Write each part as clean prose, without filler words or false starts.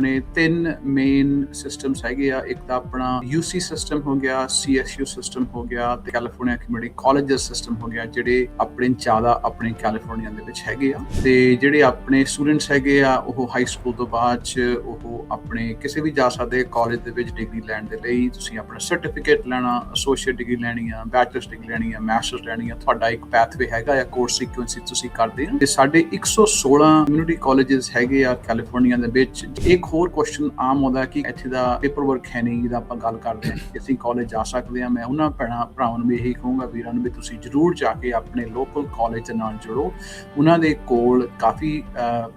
ਆਪਣੇ 3 main systems ਹੈਗੇ ਆ। ਇੱਕ ਤਾਂ ਆਪਣਾ UC ਸਿਸਟਮ ਹੋ ਗਿਆ, CSU ਸਿਸਟਮ ਹੋ ਗਿਆ ਤੇ ਕੈਲੀਫੋਰਨੀਆ ਕਮਿਊਨਿਟੀ ਕਾਲਜਸ ਸਿਸਟਮ ਹੋ ਗਿਆ, ਜਿਹੜੇ ਆਪਣੇ ਜ਼ਿਆਦਾ ਆਪਣੇ ਕੈਲੀਫੋਰਨੀਆ ਦੇ ਵਿੱਚ ਹੈਗੇ ਆ। ਤੇ ਜਿਹੜੇ ਆਪਣੇ ਸਟੂਡੈਂਟਸ ਹੈਗੇ ਆ ਉਹ ਹਾਈ ਸਕੂਲ ਤੋਂ ਬਾਅਦ ਚ ਉਹ ਆਪਣੇ ਕਿਸੇ ਵੀ ਜਾ ਸਕਦੇ ਕਾਲਜ ਦੇ ਵਿੱਚ ਡਿਗਰੀ ਲੈਣ ਦੇ ਲਈ। ਤੁਸੀਂ ਆਪਣਾ ਸਰਟੀਫਿਕੇਟ ਲੈਣਾ, ਐਸੋਸੀਏਟ ਡਿਗਰੀ ਲੈਣੀ ਆ, ਬੈਚਲਰਸ ਡਿਗਰੀ ਲੈਣੀ ਆ, ਮਾਸਟਰਸ ਲੈਣੀ ਆ, ਤੁਹਾਡਾ ਇੱਕ ਪੈਥਵੇ ਹੈਗਾ ਆ, ਕੋਰਸ ਸੀਕੁਐਂਸ ਤੁਸੀਂ ਕਰਦੇ ਆ। ਤੇ ਸਾਡੇ 116 ਕਮਿਊਨਿਟੀ ਕਾਲਜਸ ਹੈਗੇ ਆ ਕੈਲੀਫੋਰਨੀਆ ਦੇ ਵਿੱਚ। ਇੱਕ ਹੋਰ ਕੁਐਸਚਨ ਆਮ ਆਉਂਦਾ ਕਿ ਇੱਥੇ ਦਾ ਪੇਪਰ ਵਰਕ ਹੈ ਨਹੀਂ, ਜਿਹਦਾ ਆਪਾਂ ਗੱਲ ਕਰਦੇ ਹਾਂ ਕਿ ਅਸੀਂ ਕਾਲਜ ਜਾ ਸਕਦੇ ਹਾਂ। ਮੈਂ ਉਹਨਾਂ ਭਰਾਵਾਂ ਨੂੰ ਵੀ ਇਹੀ ਕਹੂੰਗਾ, ਵੀਰਾਂ ਨੂੰ ਵੀ, ਤੁਸੀਂ ਜ਼ਰੂਰ ਜਾ ਕੇ ਆਪਣੇ ਲੋਕਲ ਕਾਲਜ ਦੇ ਨਾਲ ਜੁੜੋ। ਉਹਨਾਂ ਦੇ ਕੋਲ ਕਾਫੀ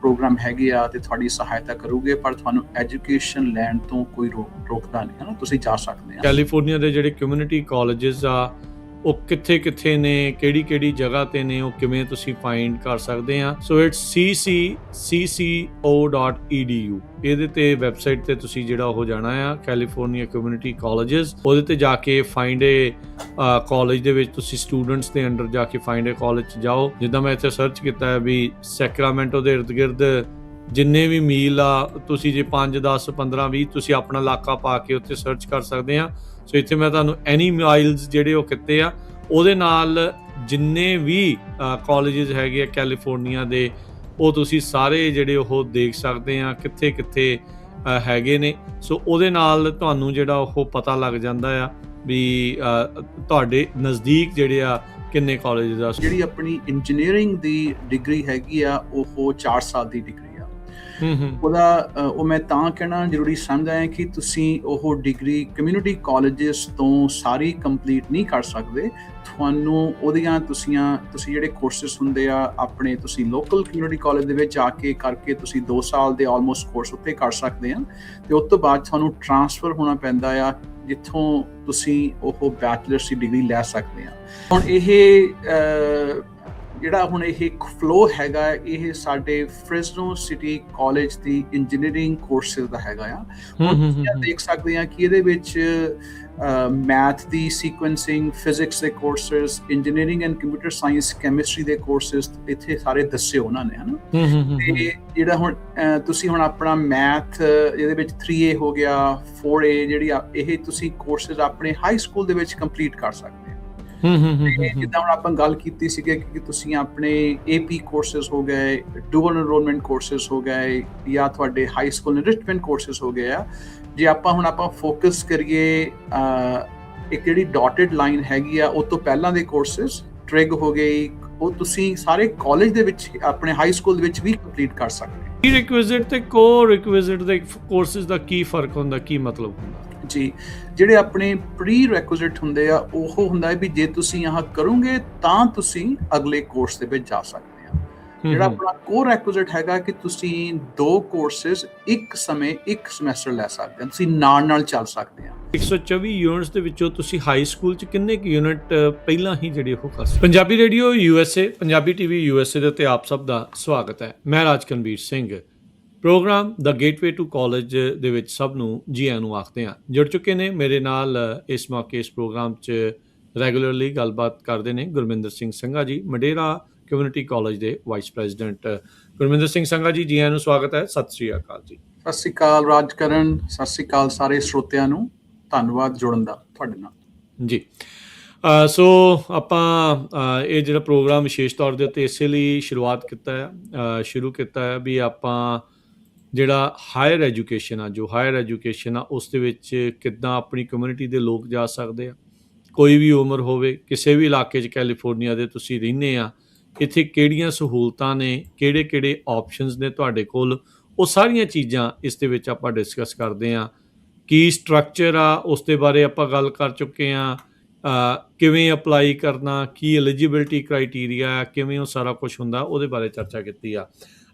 ਪ੍ਰੋਗਰਾਮ ਹੈਗੇ ਆ ਤੇ ਤੁਹਾਡੀ ਸਹਾਇਤਾ ਕਰੂਗੇ, ਪਰ ਤੁਹਾਨੂੰ ਐਜੂਕੇਸ਼ਨ ਲੈਣ ਤੋਂ ਕੋਈ ਰੋਕਦਾ ਨਹੀਂ ਹੈ ਨਾ, ਤੁਸੀਂ ਜਾ ਸਕਦੇ ਆ। ਕੈਲੀਫੋਰਨੀਆ ਦੇ ਜਿਹੜੇ ਕਮਿਊਨਿਟੀ ਕਾਲਜਸ ਆ ਉਹ ਕਿੱਥੇ ਨੇ, ਕਿਹੜੀ ਜਗ੍ਹਾ ਤੇ ਨੇ, ਉਹ ਕਿਵੇਂ ਤੁਸੀਂ ਫਾਈਂਡ ਕਰ ਸਕਦੇ ਆ। So it's ccco.edu। ਇਹਦੇ ਤੇ ਵੈਬਸਾਈਟ ਤੇ ਤੁਸੀਂ ਜਿਹੜਾ ਉਹ ਜਾਣਾ ਆ, ਕੈਲੀਫੋਰਨੀਆ ਕਮਿਊਨਿਟੀ ਕਾਲਜਸ, ਉਹਦੇ ਤੇ ਜਾ ਕੇ ਫਾਈਂਡ ਏ ਕਾਲਜ ਦੇ ਵਿੱਚ ਤੁਸੀਂ ਸਟੂਡੈਂਟਸ ਦੇ ਅੰਡਰ ਜਾ ਕੇ ਫਾਈਂਡ ਏ ਕਾਲਜ 'ਚ ਜਾਓ। ਜਿੱਦਾਂ ਮੈਂ ਇੱਥੇ ਸਰਚ ਕੀਤਾ ਹੈ ਵੀ ਸੈਕਰਾਮੈਂਟੋ ਦੇ ਇਰਦ ਗਿਰਦ ਜਿੰਨੇ ਵੀ ਮੀਲ ਆ, ਤੁਸੀਂ ਜੇ 5, 10, 15, 20 ਤੁਸੀਂ ਆਪਣਾ ਇਲਾਕਾ ਪਾ ਕੇ ਉੱਥੇ ਸਰਚ ਕਰ ਸਕਦੇ ਆ। ਸੋ ਇੱਥੇ ਮੈਂ ਤੁਹਾਨੂੰ ਐਨੀ ਮਾਈਲਸ ਜਿਹੜੇ ਉਹ ਕਿਤੇ ਆ, ਉਹਦੇ ਨਾਲ ਜਿੰਨੇ ਵੀ ਕਾਲਜਸ ਹੈਗੇ ਆ ਕੈਲੀਫੋਰਨੀਆ ਦੇ, ਉਹ ਤੁਸੀਂ ਸਾਰੇ ਜਿਹੜੇ ਉਹ ਦੇਖ ਸਕਦੇ ਆ ਕਿੱਥੇ ਹੈਗੇ ਨੇ। ਸੋ ਉਹਦੇ ਨਾਲ ਤੁਹਾਨੂੰ ਜਿਹੜਾ ਉਹ ਪਤਾ ਲੱਗ ਜਾਂਦਾ ਆ ਵੀ ਤੁਹਾਡੇ ਨਜ਼ਦੀਕ ਜਿਹੜੇ ਆ ਕਿੰਨੇ ਕਾਲਜਸ ਆ। ਜਿਹੜੀ ਆਪਣੀ ਇੰਜੀਨੀਅਰਿੰਗ ਦੀ ਡਿਗਰੀ ਹੈਗੀ ਆ ਉਹ 4 ਸਾਲ ਦੀ ਡਿਗਰੀ ਆ। ਉਹ ਮੈਂ ਤਾਂ ਕਹਿਣਾ ਜ਼ਰੂਰੀ ਸਮਝਦਾ ਹਾਂ ਕਿ ਤੁਸੀਂ ਉਹ ਡਿਗਰੀ ਕਮਿਊਨਿਟੀ ਕਾਲਜਸ ਤੋਂ ਸਾਰੀ ਕੰਪਲੀਟ ਨਹੀਂ ਕਰ ਸਕਦੇ। ਤੁਹਾਨੂੰ ਉਹਦੀਆਂ ਤੁਸੀਂ ਜਿਹੜੇ ਕੋਰਸਿਸ ਹੁੰਦੇ ਆ ਆਪਣੇ, ਤੁਸੀਂ ਲੋਕਲ ਕਮਿਊਨਿਟੀ ਕਾਲਜ ਦੇ ਵਿੱਚ ਆ ਕੇ ਕਰਕੇ ਤੁਸੀਂ 2 ਸਾਲ ਦੇ ਆਲਮੋਸਟ ਕੋਰਸ ਉੱਤੇ ਕਰ ਸਕਦੇ ਆ। ਤੇ ਉਸ ਤੋਂ ਬਾਅਦ ਤੁਹਾਨੂੰ ਟ੍ਰਾਂਸਫਰ ਹੋਣਾ ਪੈਂਦਾ ਆ, ਜਿੱਥੋਂ ਤੁਸੀਂ ਉਹ ਬੈਚਲਰਸ ਦੀ ਡਿਗਰੀ ਲੈ ਸਕਦੇ ਆ। ਹੁਣ ਇਹ ਜਿਹੜਾ ਇਹ ਫਲੋ ਹੈਗਾ, ਇਹ ਸਾਡੇ ਫ੍ਰੈਸਨੋ ਸਿਟੀ ਕਾਲਜ ਦੀ ਇੰਜੀਨੀਅਰਿੰਗ ਕੋਰਸਿਸ ਦਾ ਹੈਗਾ ਆ। ਹੁਣ ਤੁਸੀਂ ਦੇਖ ਸਕਦੇ ਆ ਕਿ ਇਹਦੇ ਵਿੱਚ ਮੈਥ ਦੀ ਸੀਕੁਐਂਸਿੰਗ, ਫਿਜ਼ਿਕਸ ਦੇ courses, engineering and computer science, chemistry ਦੇ ਕੋਰਸਿਸ ਇੱਥੇ ਸਾਰੇ ਦੱਸੇ ਉਹਨਾਂ ਨੇ, ਹਨਾ। ਤੇ ਜਿਹੜਾ ਹੁਣ ਤੁਸੀਂ ਹੁਣ ਆਪਣਾ ਮੈਥ ਇਹਦੇ ਵਿੱਚ 3A ਹੋ ਗਿਆ, 4A, ਜਿਹੜੀ ਇਹ ਤੁਸੀਂ ਕੋਰਸਿਸ ਆਪਣੇ ਹਾਈ ਸਕੂਲ ਦੇ ਵਿੱਚ ਕੰਪਲੀਟ ਕਰ ਸਕਦੇ। ਜਿੱਦਾਂ ਹੁਣ ਆਪਾਂ ਗੱਲ ਕੀਤੀ ਸੀਗੀ ਕਿ ਤੁਸੀਂ ਆਪਣੇ AP ਕੋਰਸਿਸ ਹੋ ਗਏ, ਡੂਅਲ ਐਨਰੋਲਮੈਂਟ ਕੋਰਸਿਸ ਹੋ ਗਏ, ਜਾਂ ਤੁਹਾਡੇ ਹਾਈ ਸਕੂਲ ਐਨਰਿਚਮੈਂਟ ਕੋਰਸਿਸ ਹੋ ਗਏ ਆ। ਜੇ ਆਪਾਂ ਫੋਕਸ ਕਰੀਏ, ਇੱਕ ਜਿਹੜੀ ਡਾਟਡ ਲਾਈਨ ਹੈਗੀ ਆ, ਉਹ ਤੋਂ ਪਹਿਲਾਂ ਦੇ ਕੋਰਸਿਸ ਟ੍ਰਿਗ ਹੋ ਗਈ, ਉਹ ਤੁਸੀਂ ਸਾਰੇ ਕਾਲਜ ਦੇ ਵਿੱਚ ਆਪਣੇ ਹਾਈ ਸਕੂਲ ਦੇ ਵਿੱਚ ਵੀ ਕੰਪਲੀਟ ਕਰ ਸਕਦੇ। ਪ੍ਰੀ ਰਿਕੁਇਜ਼ਿਟ ਤੇ ਕੋ ਰਿਕੁਇਜ਼ਿਟ ਦੇ ਕੋਰਸਿਸ ਦਾ ਕੀ ਫਰਕ ਹੁੰਦਾ, ਕੀ ਮਤਲਬ ਹੁੰਦਾ? ਜੀ, ਜਿਹੜੇ ਆਪਣੇ ਪ੍ਰੀ ਰੈਕੁਇਜ਼ਿਟ ਹੁੰਦੇ ਆ, ਉਹ ਹੁੰਦਾ ਹੈ ਵੀ ਜੇ ਤੁਸੀਂ ਆਹ ਕਰੋਗੇ ਤਾਂ ਤੁਸੀਂ ਅਗਲੇ ਕੋਰਸ ਦੇ ਵਿੱਚ ਜਾ ਸਕਦੇ ਆ। ਜਿਹੜਾ ਆਪਣਾ ਕੋ ਰੈਕੁਇਜ਼ਿਟ ਹੈਗਾ ਕਿ ਤੁਸੀਂ 2 ਕੋਰਸਿਸ ਇੱਕ ਸਮੇਂ ਇੱਕ ਸਮੈਸਟਰ ਲੈ ਸਕਦੇ ਆ, ਤੁਸੀਂ ਨਾਲ ਚੱਲ ਸਕਦੇ ਆ। 124 ਯੂਨਿਟਸ ਦੇ ਵਿੱਚੋਂ ਤੁਸੀਂ ਹਾਈ ਸਕੂਲ 'ਚ ਕਿੰਨੇ ਕੁ ਯੂਨਿਟ ਪਹਿਲਾਂ ਹੀ ਜਿਹੜੇ ਉਹ ਕਰ ਸਕਦੇ? Punjabi radio USA, Punjabi TV USA ਦੇ ਉੱਤੇ ਆਪ ਸਭ ਦਾ ਸਵਾਗਤ ਹੈ। ਮੈਂ Rajkanveer Singh. Program the gateway to college ਦੇ ਵਿੱਚ ਸਭ ਨੂੰ ਜੀ ਆਇਆਂ ਨੂੰ ਆਖਦੇ ਹਾਂ। ਜੁੜ ਚੁੱਕੇ ਨੇ ਮੇਰੇ ਨਾਲ ਇਸ ਮੌਕੇ ਇਸ ਪ੍ਰੋਗਰਾਮ 'ਚ ਰੈਗੂਲਰਲੀ ਗੱਲਬਾਤ ਕਰਦੇ ਨੇ ਗੁਰਮਿੰਦਰ ਸਿੰਘ ਸੰਘਾ ਜੀ, ਮਡੇਰਾ ਕਮਿਊਨਿਟੀ ਕਾਲਜ ਦੇ ਵਾਈਸ ਪ੍ਰੈਜ਼ੀਡੈਂਟ। ਗੁਰਮਿੰਦਰ ਸਿੰਘ ਸੰਘਾ ਜੀ, ਜੀ ਆਇਆਂ ਨੂੰ ਸਵਾਗਤ ਹੈ। ਸਤਿ ਸ਼੍ਰੀ ਅਕਾਲ ਜੀ। ਸਤਿ ਸ਼੍ਰੀ ਅਕਾਲ ਰਾਜਕਰਨ, ਸਤਿ ਸ਼੍ਰੀ ਅਕਾਲ ਸਾਰੇ ਸਰੋਤਿਆਂ ਨੂੰ, ਧੰਨਵਾਦ ਜੁੜਨ ਦਾ ਤੁਹਾਡੇ ਨਾਲ ਜੀ। ਸੋ ਆਪਾਂ ਇਹ ਜਿਹੜਾ ਪ੍ਰੋਗਰਾਮ ਵਿਸ਼ੇਸ਼ ਤੌਰ ਦੇ ਉੱਤੇ ਇਸੇ ਲਈ ਸ਼ੁਰੂ ਕੀਤਾ ਹੈ ਵੀ ਆਪਾਂ ਜਿਹੜਾ ਹਾਇਰ ਐਜੂਕੇਸ਼ਨ ਆ, ਉਸ ਦੇ ਵਿੱਚ ਕਿੱਦਾਂ ਆਪਣੀ ਕਮਿਊਨਿਟੀ ਦੇ ਲੋਕ ਜਾ ਸਕਦੇ ਆ। ਕੋਈ ਵੀ ਉਮਰ ਹੋਵੇ, ਕਿਸੇ ਵੀ ਇਲਾਕੇ 'ਚ ਕੈਲੀਫੋਰਨੀਆ ਦੇ ਤੁਸੀਂ ਰਹਿੰਦੇ ਆ, ਇੱਥੇ ਕਿਹੜੀਆਂ ਸਹੂਲਤਾਂ ਨੇ, ਕਿਹੜੇ ਆਪਸ਼ਨਸ ਨੇ ਤੁਹਾਡੇ ਕੋਲ, ਉਹ ਸਾਰੀਆਂ ਚੀਜ਼ਾਂ ਇਸ ਦੇ ਵਿੱਚ ਆਪਾਂ ਡਿਸਕਸ ਕਰਦੇ ਹਾਂ। ਕੀ ਸਟਰਕਚਰ ਆ, ਉਸ ਦੇ ਬਾਰੇ ਆਪਾਂ ਗੱਲ ਕਰ ਚੁੱਕੇ ਹਾਂ। ਕਿਵੇਂ ਅਪਲਾਈ ਕਰਨਾ, ਕੀ ਐਲੀਜੀਬਿਲਟੀ ਕ੍ਰਾਈਟੀਰੀਆ, ਕਿਵੇਂ ਉਹ ਸਾਰਾ ਕੁਛ ਹੁੰਦਾ, ਉਹਦੇ ਬਾਰੇ ਚਰਚਾ ਕੀਤੀ ਆ।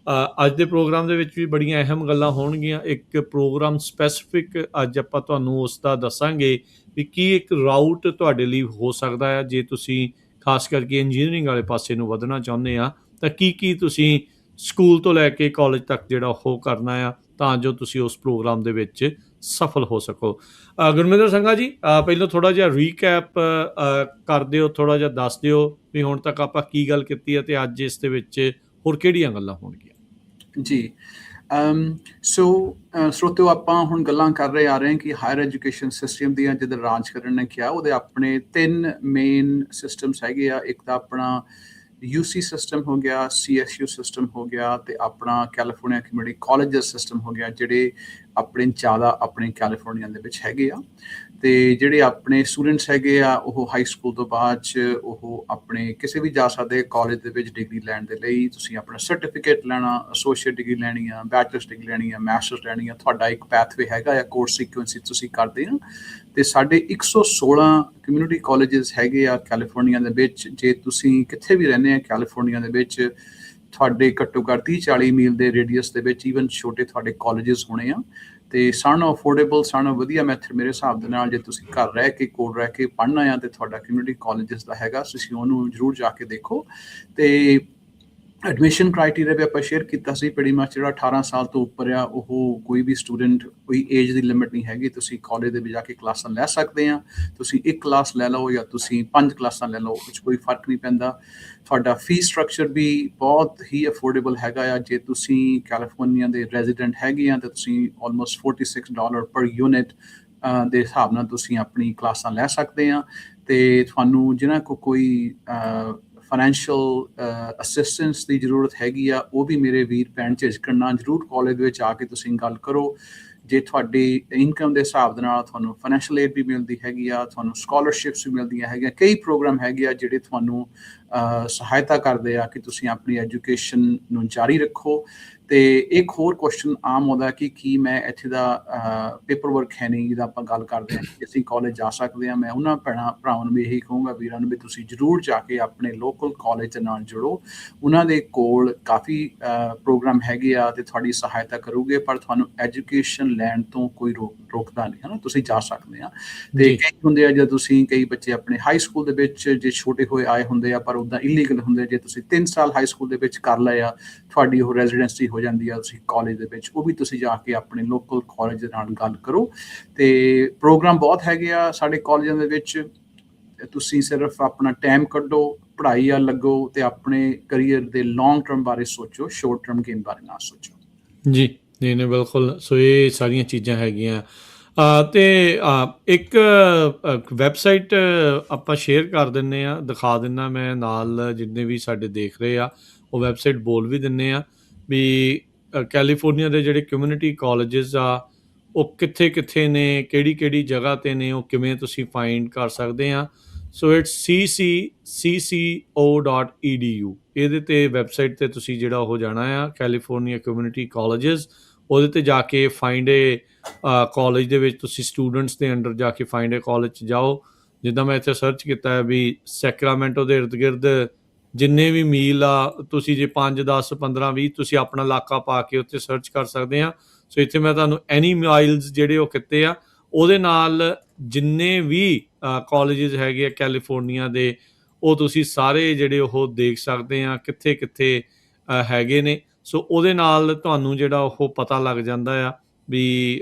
ਅੱਜ ਦੇ ਪ੍ਰੋਗਰਾਮ ਦੇ ਵਿੱਚ ਵੀ ਬੜੀਆਂ ਅਹਿਮ ਗੱਲਾਂ ਹੋਣਗੀਆਂ। ਇੱਕ ਪ੍ਰੋਗਰਾਮ ਸਪੈਸੀਫਿਕ ਅੱਜ ਆਪਾਂ ਤੁਹਾਨੂੰ ਉਸ ਦਾ ਦੱਸਾਂਗੇ ਵੀ ਕੀ ਇੱਕ ਰਾਊਟ ਤੁਹਾਡੇ ਲਈ ਹੋ ਸਕਦਾ ਹੈ ਜੇ ਤੁਸੀਂ ਖਾਸ ਕਰਕੇ ਇੰਜੀਨੀਅਰਿੰਗ ਵਾਲੇ ਪਾਸੇ ਨੂੰ ਵਧਣਾ ਚਾਹੁੰਦੇ ਆ, ਤਾਂ ਕੀ ਤੁਸੀਂ ਸਕੂਲ ਤੋਂ ਲੈ ਕੇ ਕਾਲਜ ਤੱਕ ਜਿਹੜਾ ਉਹ ਕਰਨਾ ਆ, ਤਾਂ ਜੋ ਤੁਸੀਂ ਉਸ ਪ੍ਰੋਗਰਾਮ ਦੇ ਵਿੱਚ ਸਫਲ ਹੋ ਸਕੋ। ਗੁਰਮਿੰਦਰ ਸੰਘਾ ਜੀ, ਪਹਿਲਾਂ ਥੋੜ੍ਹਾ ਜਿਹਾ ਰੀਕੈਪ ਕਰ ਦਿਓ, ਥੋੜ੍ਹਾ ਜਿਹਾ ਦੱਸ ਦਿਓ ਵੀ ਹੁਣ ਤੱਕ ਆਪਾਂ ਕੀ ਗੱਲ ਕੀਤੀ ਹੈ ਅਤੇ ਅੱਜ ਇਸ ਦੇ ਵਿੱਚ ਹੋਰ ਕਿਹੜੀਆਂ ਗੱਲਾਂ ਹੋਣਗੀਆਂ। ਜੀ, ਸੋ ਸਰੋਤਿਓ ਆਪਾਂ ਹੁਣ ਗੱਲਾਂ ਕਰ ਰਹੇ ਆ ਰਹੇ ਹਾਂ ਕਿ ਹਾਇਰ ਐਜੂਕੇਸ਼ਨ ਸਿਸਟਮ ਦੀਆਂ ਜਦੋਂ ਰਾਜ ਕਰਨ ਨੇ ਕਿਹਾ ਉਹਦੇ ਆਪਣੇ 3 ਮੇਨ ਸਿਸਟਮਸ ਹੈਗੇ ਆ। ਇੱਕ ਤਾਂ ਆਪਣਾ ਯੂਸੀ ਸਿਸਟਮ ਹੋ ਗਿਆ, ਸੀਐਸਯੂ ਸਿਸਟਮ ਹੋ ਗਿਆ ਤੇ ਆਪਣਾ ਕੈਲੀਫੋਰਨੀਆ ਕਮਿਊਨਿਟੀ ਕਾਲਜਸ ਸਿਸਟਮ ਹੋ ਗਿਆ, ਜਿਹੜੇ ਆਪਣੇ ਜ਼ਿਆਦਾ ਆਪਣੇ ਕੈਲੀਫੋਰਨੀਆ ਦੇ ਵਿੱਚ ਹੈਗੇ ਆ। ਤੇ ਜਿਹੜੇ ਆਪਣੇ ਸਟੂਡੈਂਟਸ ਹੈਗੇ ਆ ਉਹ ਹਾਈ ਸਕੂਲ ਤੋਂ ਬਾਅਦ 'ਚ ਉਹ ਆਪਣੇ ਕਿਸੇ ਵੀ ਜਾ ਸਕਦੇ ਕਾਲਜ ਦੇ ਵਿੱਚ ਡਿਗਰੀ ਲੈਣ ਦੇ ਲਈ। ਤੁਸੀਂ ਆਪਣਾ ਸਰਟੀਫਿਕੇਟ ਲੈਣਾ, ਐਸੋਸੀਏਟ ਡਿਗਰੀ ਲੈਣੀ ਆ, ਬੈਚਲਰਸ ਡਿਗਰੀ ਲੈਣੀ ਆ, ਮਾਸਟਰਸ ਲੈਣੀ ਆ, ਤੁਹਾਡਾ ਇੱਕ ਪੈਥਵੇ ਹੈਗਾ ਆ, ਕੋਰਸ ਸੀਕੁਐਂਸ ਤੁਸੀਂ ਕਰਦੇ ਆ। ਤੇ ਸਾਡੇ 116 ਕਮਿਊਨਿਟੀ ਕਾਲਜਸ ਹੈਗੇ ਆ ਕੈਲੀਫੋਰਨੀਆ ਦੇ ਵਿੱਚ। ਜੇ ਤੁਸੀਂ ਕਿੱਥੇ ਵੀ ਰਹਿੰਦੇ ਆ ਕੈਲੀਫੋਰਨੀਆ ਦੇ ਵਿੱਚ, ਤੁਹਾਡੇ ਘੱਟੋ ਘੱਟ 30-40 ਮੀਲ ਦੇ ਰੇਡੀਅਸ ਦੇ ਵਿੱਚ ਈਵਨ ਛੋਟੇ ਤੁਹਾਡੇ ਕਾਲਜਸ ਹੋਣੇ ਆ। ਤੇ ਸਾਨੂੰ ਅਫੋਰਡੇਬਲ, ਸਾਨੂੰ ਵਧੀਆ ਮੈਥਡ ਮੇਰੇ ਹਿਸਾਬ ਦੇ ਨਾਲ, ਜੇ ਤੁਸੀਂ ਘਰ ਰਹਿ ਕੇ ਕੋਲ ਰਹਿ ਕੇ ਪੜ੍ਹਨਾ ਆ ਤੇ ਤੁਹਾਡਾ ਕਮਿਊਨਿਟੀ ਕਾਲਜਸ ਦਾ ਹੈਗਾ, ਤੁਸੀਂ ਉਹਨੂੰ ਜ਼ਰੂਰ ਜਾ ਕੇ ਦੇਖੋ। ਤੇ ਐਡਮਿਸ਼ਨ ਕ੍ਰਾਈਟੇਰੀਆ ਵੀ ਆਪਾਂ ਸ਼ੇਅਰ ਕੀਤਾ ਸੀ, pretty much ਜਿਹੜਾ 18 ਸਾਲ ਤੋਂ ਉੱਪਰ ਆ ਉਹ ਕੋਈ ਵੀ ਸਟੂਡੈਂਟ, ਕੋਈ ਏਜ ਦੀ ਲਿਮਿਟ ਨਹੀਂ ਹੈਗੀ। ਤੁਸੀਂ ਕਾਲਜ ਦੇ ਵਿੱਚ ਜਾ ਕੇ ਕਲਾਸਾਂ ਲੈ ਸਕਦੇ ਆ। ਤੁਸੀਂ ਇੱਕ ਕਲਾਸ ਲੈ ਲਓ ਜਾਂ ਤੁਸੀਂ 5 ਕਲਾਸਾਂ ਲੈ ਲਓ, ਵਿੱਚ ਕੋਈ ਫਰਕ ਨਹੀਂ ਪੈਂਦਾ। ਤੁਹਾਡਾ ਫੀਸ ਸਟਰਕਚਰ ਵੀ ਬਹੁਤ ਹੀ ਅਫੋਰਡੇਬਲ ਹੈਗਾ ਆ। ਜੇ ਤੁਸੀਂ ਕੈਲੀਫੋਰਨੀਆ ਦੇ ਰੈਜ਼ੀਡੈਂਟ ਹੈਗੇ ਆ ਤਾਂ ਤੁਸੀਂ ਆਲਮੋਸਟ $46 ਪਰ ਯੂਨਿਟ ਦੇ ਹਿਸਾਬ ਨਾਲ ਤੁਸੀਂ ਆਪਣੀ ਕਲਾਸਾਂ ਲੈ ਸਕਦੇ ਆ। ਤੇ ਤੁਹਾਨੂੰ ਜਿਹਨਾਂ ਕੋ ਕੋਈ ਫਾਈਨੈਂਸ਼ੀਅਲ ਅਸਿਸਟੈਂਸ ਦੀ ਜ਼ਰੂਰਤ ਹੈਗੀ ਆ, ਉਹ ਵੀ ਮੇਰੇ ਵੀਰ ਭੈਣ ਝਿਜਕਣ ਨਾ ਜ਼ਰੂਰ ਕਾਲਜ ਦੇ ਵਿੱਚ ਆ ਕੇ ਤੁਸੀਂ ਗੱਲ ਕਰੋ। ਜੇ ਤੁਹਾਡੀ ਇਨਕਮ ਦੇ ਹਿਸਾਬ ਦੇ ਨਾਲ ਤੁਹਾਨੂੰ ਫਾਈਨੈਂਸ਼ੀਅਲ ਏਡ ਵੀ ਮਿਲਦੀ ਹੈਗੀ ਆ, ਤੁਹਾਨੂੰ ਸਕਾਲਰਸ਼ਿਪਸ ਵੀ ਮਿਲਦੀਆਂ ਹੈਗੀਆਂ, ਕਈ ਪ੍ਰੋਗਰਾਮ ਹੈਗੇ ਆ ਜਿਹੜੇ ਤੁਹਾਨੂੰ ਸਹਾਇਤਾ ਕਰਦੇ ਆ ਕਿ ਤੁਸੀਂ ਆਪਣੀ ਐਜੂਕੇਸ਼ਨ ਨੂੰ ਜਾਰੀ ਰੱਖੋ। ਤੇ ਇੱਕ ਹੋਰ ਕੁਐਸਚਨ ਆਮ ਆਉਂਦਾ ਕਿ ਕੀ ਮੈਂ ਇੱਥੇ ਦਾ ਪੇਪਰ ਵਰਕ ਹੈ ਨਹੀਂ, ਜਿਹਦਾ ਆਪਾਂ ਗੱਲ ਕਰਦੇ ਹਾਂ ਕਿ ਅਸੀਂ ਕਾਲਜ ਜਾ ਸਕਦੇ ਹਾਂ। ਮੈਂ ਉਹਨਾਂ ਭਰਾਵਾਂ ਨੂੰ ਵੀ ਇਹੀ ਕਹੂੰਗਾ, ਵੀਰਾਂ ਨੂੰ ਵੀ, ਤੁਸੀਂ ਜ਼ਰੂਰ ਜਾ ਕੇ ਆਪਣੇ ਲੋਕਲ ਕਾਲਜ ਦੇ ਨਾਲ ਜੁੜੋ। ਉਹਨਾਂ ਦੇ ਕੋਲ ਕਾਫੀ ਪ੍ਰੋਗਰਾਮ ਹੈਗੇ ਆ ਤੇ ਤੁਹਾਡੀ ਸਹਾਇਤਾ ਕਰੂਗੇ, ਪਰ ਤੁਹਾਨੂੰ ਐਜੂਕੇਸ਼ਨ ਲੈਣ ਤੋਂ ਕੋਈ ਰੋਕਦਾ ਨਹੀਂ, ਹੈ ਨਾ। ਤੁਸੀਂ ਜਾ ਸਕਦੇ ਆ। ਤੇ ਕਈ ਹੁੰਦੇ ਆ, ਜਦ ਤੁਸੀਂ, ਕਈ ਬੱਚੇ ਆਪਣੇ ਹਾਈ ਸਕੂਲ ਦੇ ਵਿੱਚ ਜੇ ਛੋਟੇ ਹੋਏ ਆਏ ਹੁੰਦੇ ਆ, ਪਰ ਉੱਦਾਂ ਇਲੀਗਲ ਹੁੰਦੇ। ਜੇ ਤੁਸੀਂ 3 ਸਾਲ ਹਾਈ ਸਕੂਲ ਦੇ ਵਿੱਚ ਕਰ ਲਏ ਆ, ਤੁਹਾਡੀ ਉਹ ਰੈਜ਼ੀਡੈਂਸੀ ਹੋ ਜਾਂਦੀ ਆ ਤੁਸੀਂ ਕਾਲਜ ਦੇ ਵਿੱਚ। ਉਹ ਵੀ ਤੁਸੀਂ ਜਾ ਕੇ ਆਪਣੇ ਲੋਕਲ ਕਾਲਜ ਦੇ ਨਾਲ ਗੱਲ ਕਰੋ। ਤੇ ਪ੍ਰੋਗਰਾਮ ਬਹੁਤ ਹੈਗੇ ਆ ਸਾਡੇ ਕਾਲਜਾਂ ਦੇ ਵਿੱਚ। ਤੁਸੀਂ ਸਿਰਫ ਆਪਣਾ ਟਾਈਮ ਕੱਢੋ, ਪੜ੍ਹਾਈ ਆ ਲੱਗੋ ਤੇ ਆਪਣੇ ਕਰੀਅਰ ਦੇ ਲੌਂਗ ਟਰਮ ਬਾਰੇ ਸੋਚੋ, ਸ਼ੋਰਟ ਟਰਮ ਗੇਮ ਬਾਰੇ ਨਾ ਸੋਚੋ। ਜੀ, ਨਹੀਂ ਬਿਲਕੁਲ। ਸੋ ਇਹ ਸਾਰੀਆਂ ਚੀਜ਼ਾਂ ਹੈਗੀਆਂ। ਤੇ ਇੱਕ ਵੈਬਸਾਈਟ ਆਪਾਂ ਸ਼ੇਅਰ ਕਰ ਦਿੰਦੇ ਆ, ਦਿਖਾ ਦਿੰਦਾ ਮੈਂ ਨਾਲ, ਜਿੰਨੇ ਵੀ ਸਾਡੇ ਦੇਖ ਰਹੇ ਆ ਉਹ ਵੈਬਸਾਈਟ ਬੋਲ ਵੀ ਦਿੰਦੇ ਆ ਵੀ ਕੈਲੀਫੋਰਨੀਆ ਦੇ ਜਿਹੜੇ ਕਮਿਊਨਿਟੀ ਕਾਲਜਸ ਆ ਉਹ ਕਿੱਥੇ ਕਿੱਥੇ ਨੇ, ਕਿਹੜੀ ਕਿਹੜੀ ਜਗ੍ਹਾ 'ਤੇ ਨੇ, ਉਹ ਕਿਵੇਂ ਤੁਸੀਂ ਫਾਈਂਡ ਕਰ ਸਕਦੇ ਆ। ਸੋ ਇਟਸ ccco.edu, ਇਹਦੇ 'ਤੇ ਵੈਬਸਾਈਟ 'ਤੇ ਤੁਸੀਂ ਜਿਹੜਾ ਉਹ ਜਾਣਾ ਆ, ਕੈਲੀਫੋਰਨੀਆ ਕਮਿਊਨਿਟੀ ਕਾਲਜਸ। ਉਹਦੇ 'ਤੇ ਜਾ ਕੇ ਫਾਈਂਡ ਏ ਕਾਲਜ ਦੇ ਵਿੱਚ ਤੁਸੀਂ ਸਟੂਡੈਂਟਸ ਦੇ ਅੰਡਰ ਜਾ ਕੇ ਫਾਈਂਡ ਏ ਕਾਲਜ 'ਚ ਜਾਓ। ਜਿੱਦਾਂ ਮੈਂ ਇੱਥੇ ਸਰਚ ਕੀਤਾ ਹੈ ਵੀ ਸੈਕਰਾਮੈਂਟੋ ਦੇ ਇਰਦ ਗਿਰਦ ਜਿੰਨੇ ਵੀ ਮੀਲ ਆ, ਤੁਸੀਂ ਜੇ 5, 10, 15, 20 ਤੁਸੀਂ ਆਪਣਾ ਇਲਾਕਾ ਪਾ ਕੇ ਉੱਥੇ ਸਰਚ ਕਰ ਸਕਦੇ ਆ। ਸੋ ਇੱਥੇ ਮੈਂ ਤੁਹਾਨੂੰ ਐਨੀ ਮਾਈਲਸ ਜਿਹੜੇ ਉਹ ਕੀਤੇ ਆ, ਉਹਦੇ ਨਾਲ ਜਿੰਨੇ ਵੀ ਕਾਲਜਸ ਹੈਗੇ ਆ ਕੈਲੀਫੋਰਨੀਆ ਦੇ, ਉਹ ਤੁਸੀਂ ਸਾਰੇ ਜਿਹੜੇ ਉਹ ਦੇਖ ਸਕਦੇ ਆ ਕਿੱਥੇ ਕਿੱਥੇ ਹੈਗੇ ਨੇ। ਸੋ ਉਹਦੇ ਨਾਲ ਤੁਹਾਨੂੰ ਜਿਹੜਾ ਉਹ ਪਤਾ ਲੱਗ ਜਾਂਦਾ ਆ ਵੀ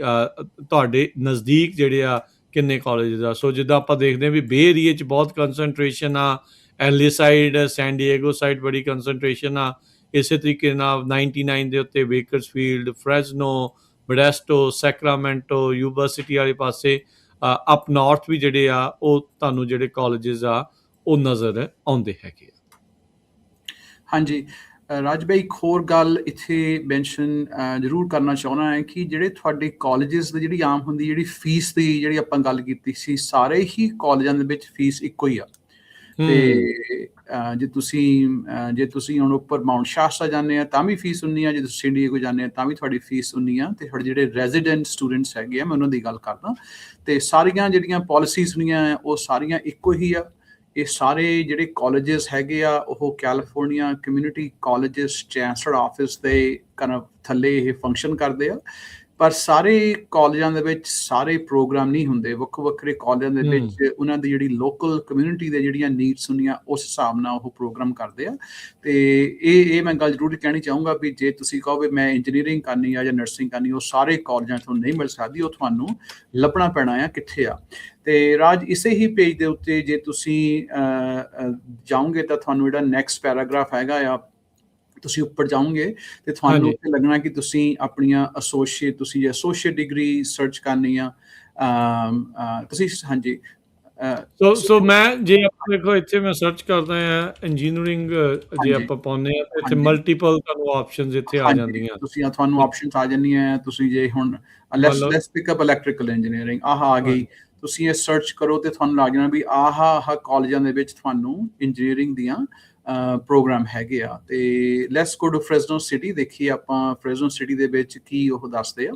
ਤੁਹਾਡੇ ਨਜ਼ਦੀਕ ਜਿਹੜੇ ਆ ਕਿੰਨੇ ਕਾਲਜਸ ਆ। ਸੋ ਜਿੱਦਾਂ ਆਪਾਂ ਦੇਖਦੇ ਹਾਂ ਵੀ ਬੇ ਏਰੀਏ 'ਚ ਬਹੁਤ ਕੰਸਨਟ੍ਰੇਸ਼ਨ ਆ, LA side, San Diego side ਬੜੀ ਕੰਸਨਟ੍ਰੇਸ਼ਨ ਆ। ਇਸੇ ਤਰੀਕੇ ਨਾਲ 99 ਦੇ ਉੱਤੇ ਬੇਕਰਸਫੀਲਡ, ਫਰੈਜ਼ਨੋ, ਮੋਡੈਸਟੋ, ਸੈਕਰਾਮੈਂਟੋ, ਯੂਨੀਵਰਸਿਟੀ ਵਾਲੇ ਪਾਸੇ ਅਪ ਨਾਰਥ ਵੀ ਜਿਹੜੇ ਆ ਉਹ ਤੁਹਾਨੂੰ ਜਿਹੜੇ ਕਾਲਜਸ ਆ ਉਹ ਨਜ਼ਰ ਆਉਂਦੇ ਹੈਗੇ ਆ। ਹਾਂਜੀ ਰਾਜ ਭਾਈ, ਇੱਕ ਹੋਰ ਗੱਲ ਇੱਥੇ ਮੈਂਸ਼ਨ ਜ਼ਰੂਰ ਕਰਨਾ ਚਾਹੁੰਦਾ ਹੈ ਕਿ ਜਿਹੜੇ ਤੁਹਾਡੇ ਕਾਲਜਸ ਦੀ ਜਿਹੜੀ ਆਮ ਹੁੰਦੀ ਜਿਹੜੀ ਫੀਸ ਦੀ ਜਿਹੜੀ ਆਪਾਂ ਗੱਲ ਕੀਤੀ ਸੀ, ਸਾਰੇ ਹੀ ਕਾਲਜਾਂ ਦੇ ਵਿੱਚ ਫੀਸ ਇੱਕੋ ਹੀ ਆ। ਤੇ ਜੇ ਤੁਸੀਂ ਹੁਣ ਉੱਪਰ ਮਾਊਂਟ ਸ਼ਾਸਤਾ ਜਾਂਦੇ ਆ ਤਾਂ ਵੀ ਫੀਸ ਉਨੀ ਆ, ਜੇ ਤੁਸੀਂ ਸੈਨ ਡਿਏਗੋ ਜਾਂਦੇ ਆ ਤਾਂ ਵੀ ਤੁਹਾਡੀ ਫੀਸ ਉਨੀ ਆ। ਤੇ ਤੁਹਾਡੇ ਜਿਹੜੇ ਰੈਜ਼ੀਡੈਂਟ ਸਟੂਡੈਂਟਸ ਹੈਗੇ ਆ, ਮੈਂ ਉਹਨਾਂ ਦੀ ਗੱਲ ਕਰਦਾ। ਤੇ ਸਾਰੀਆਂ ਜਿਹੜੀਆਂ ਪਾਲਿਸੀਜ਼ ਹੁੰਦੀਆਂ ਉਹ ਸਾਰੀਆਂ ਇੱਕੋ ਹੀ ਆ। ਇਹ ਸਾਰੇ ਜਿਹੜੇ ਕਾਲਜਸ ਹੈਗੇ ਆ ਉਹ California community colleges chancellor office ਦੇ ਥੱਲੇ ਇਹ ਫੰਕਸ਼ਨ ਕਰਦੇ ਆ। ਪਰ ਸਾਰੇ ਕਾਲਜਾਂ ਦੇ ਵਿੱਚ ਸਾਰੇ ਪ੍ਰੋਗਰਾਮ ਨਹੀਂ ਹੁੰਦੇ, ਵੱਖੋ ਵੱਖਰੇ ਕਾਲਜਾਂ ਦੇ ਵਿੱਚ ਉਹਨਾਂ ਦੀ ਜਿਹੜੀ ਲੋਕਲ ਕਮਿਊਨਿਟੀ ਦੇ ਜਿਹੜੀਆਂ ਨੀਡਸ ਹੁੰਦੀਆਂ ਉਸ ਹਿਸਾਬ ਨਾਲ ਉਹ ਪ੍ਰੋਗਰਾਮ ਕਰਦੇ ਆ। ਤੇ ਇਹ ਮੈਂ ਗੱਲ ਜ਼ਰੂਰ ਕਹਿਣੀ ਚਾਹੂੰਗਾ ਵੀ ਜੇ ਤੁਸੀਂ ਕਹੋ ਵੀ ਮੈਂ ਇੰਜੀਨੀਅਰਿੰਗ ਕਰਨੀ ਆ ਜਾਂ ਨਰਸਿੰਗ ਕਰਨੀ, ਉਹ ਸਾਰੇ ਕਾਲਜਾਂ ਤੋਂ ਨਹੀਂ ਮਿਲ ਸਕਦੀ, ਉਹ ਤੁਹਾਨੂੰ ਲੱਭਣਾ ਪੈਣਾ ਆ ਕਿੱਥੇ ਆ। ਤੇ ਰਾਜ, ਇਸੇ ਹੀ ਪੇਜ ਦੇ ਉੱਤੇ ਜੇ ਤੁਸੀਂ ਜਾਓਗੇ ਤਾਂ ਤੁਹਾਨੂੰ ਜਿਹੜਾ ਨੈਕਸਟ ਪੈਰਾਗ੍ਰਾਫ ਹੈਗਾ ਆ, ਤੁਸੀਂ ਉੱਪਰ ਜਾਓਗੇ ਤੇ ਤੁਹਾਨੂੰ ਹਾਂਜੀ। ਉੱਥੇ ਲੱਗਣਾ ਕਿ ਤੁਸੀਂ ਆਪਣੀਆਂ ਐਸੋਸੀਏਟ, ਤੁਸੀਂ ਜੇ ਐਸੋਸੀਏਟ ਡਿਗਰੀ ਸਰਚ ਕਰਨੀ ਆ, ਤੁਸੀਂ ਹਾਂਜੀ ਸੋ ਮੈਂ ਜੇ ਆਪਾਂ ਦੇਖੋ ਇੱਥੇ ਮੈਂ ਸਰਚ ਕਰਦਾ ਆ ਇੰਜੀਨੀਅਰਿੰਗ, ਜੇ ਹਾਂਜੀ, ਆਪਾਂ ਪਾਉਂਦੇ ਆ ਤਾਂ ਇੱਥੇ ਹਾਂਜੀ, ਮਲਟੀਪਲ ਤੁਹਾਨੂੰ ਆਪਸ਼ਨਸ ਇੱਥੇ ਆ ਹਾਂਜੀ, ਜਾਂਦੀਆਂ। ਤੁਸੀਂ ਤੁਹਾਨੂੰ ਆਪਸ਼ਨਸ ਆ ਜਾਂਦੀਆਂ, ਤੁਸੀਂ ਜੇ ਹੁਣ ਮੰਨ ਲੈਟਸ ਲਓ let's pick up electrical engineering ਆਹ ਆ ਗਈ, ਹਾਂਜੀ, ਤੁਸੀਂ ਇਹ ਸਰਚ ਕਰੋ ਤੇ ਤੁਹਾਨੂੰ ਲੱਗ ਜਾਣਾ ਵੀ ਆਹ ਕਾਲਜਾਂ ਦੇ ਵਿੱਚ ਤੁਹਾਨੂੰ ਇੰਜੀਨੀਅਰਿੰਗ ਦੀਆਂ ਪ੍ਰੋਗਰਾਮ ਹੈਗੇ ਆ। ਤੇ let's go to Fresno city, ਦੇਖੀਏ ਆਪਾਂ ਫ੍ਰੈਜ਼ਨੋ ਸਿਟੀ ਦੇ ਵਿੱਚ ਕੀ ਉਹ ਦੱਸਦੇ ਆ।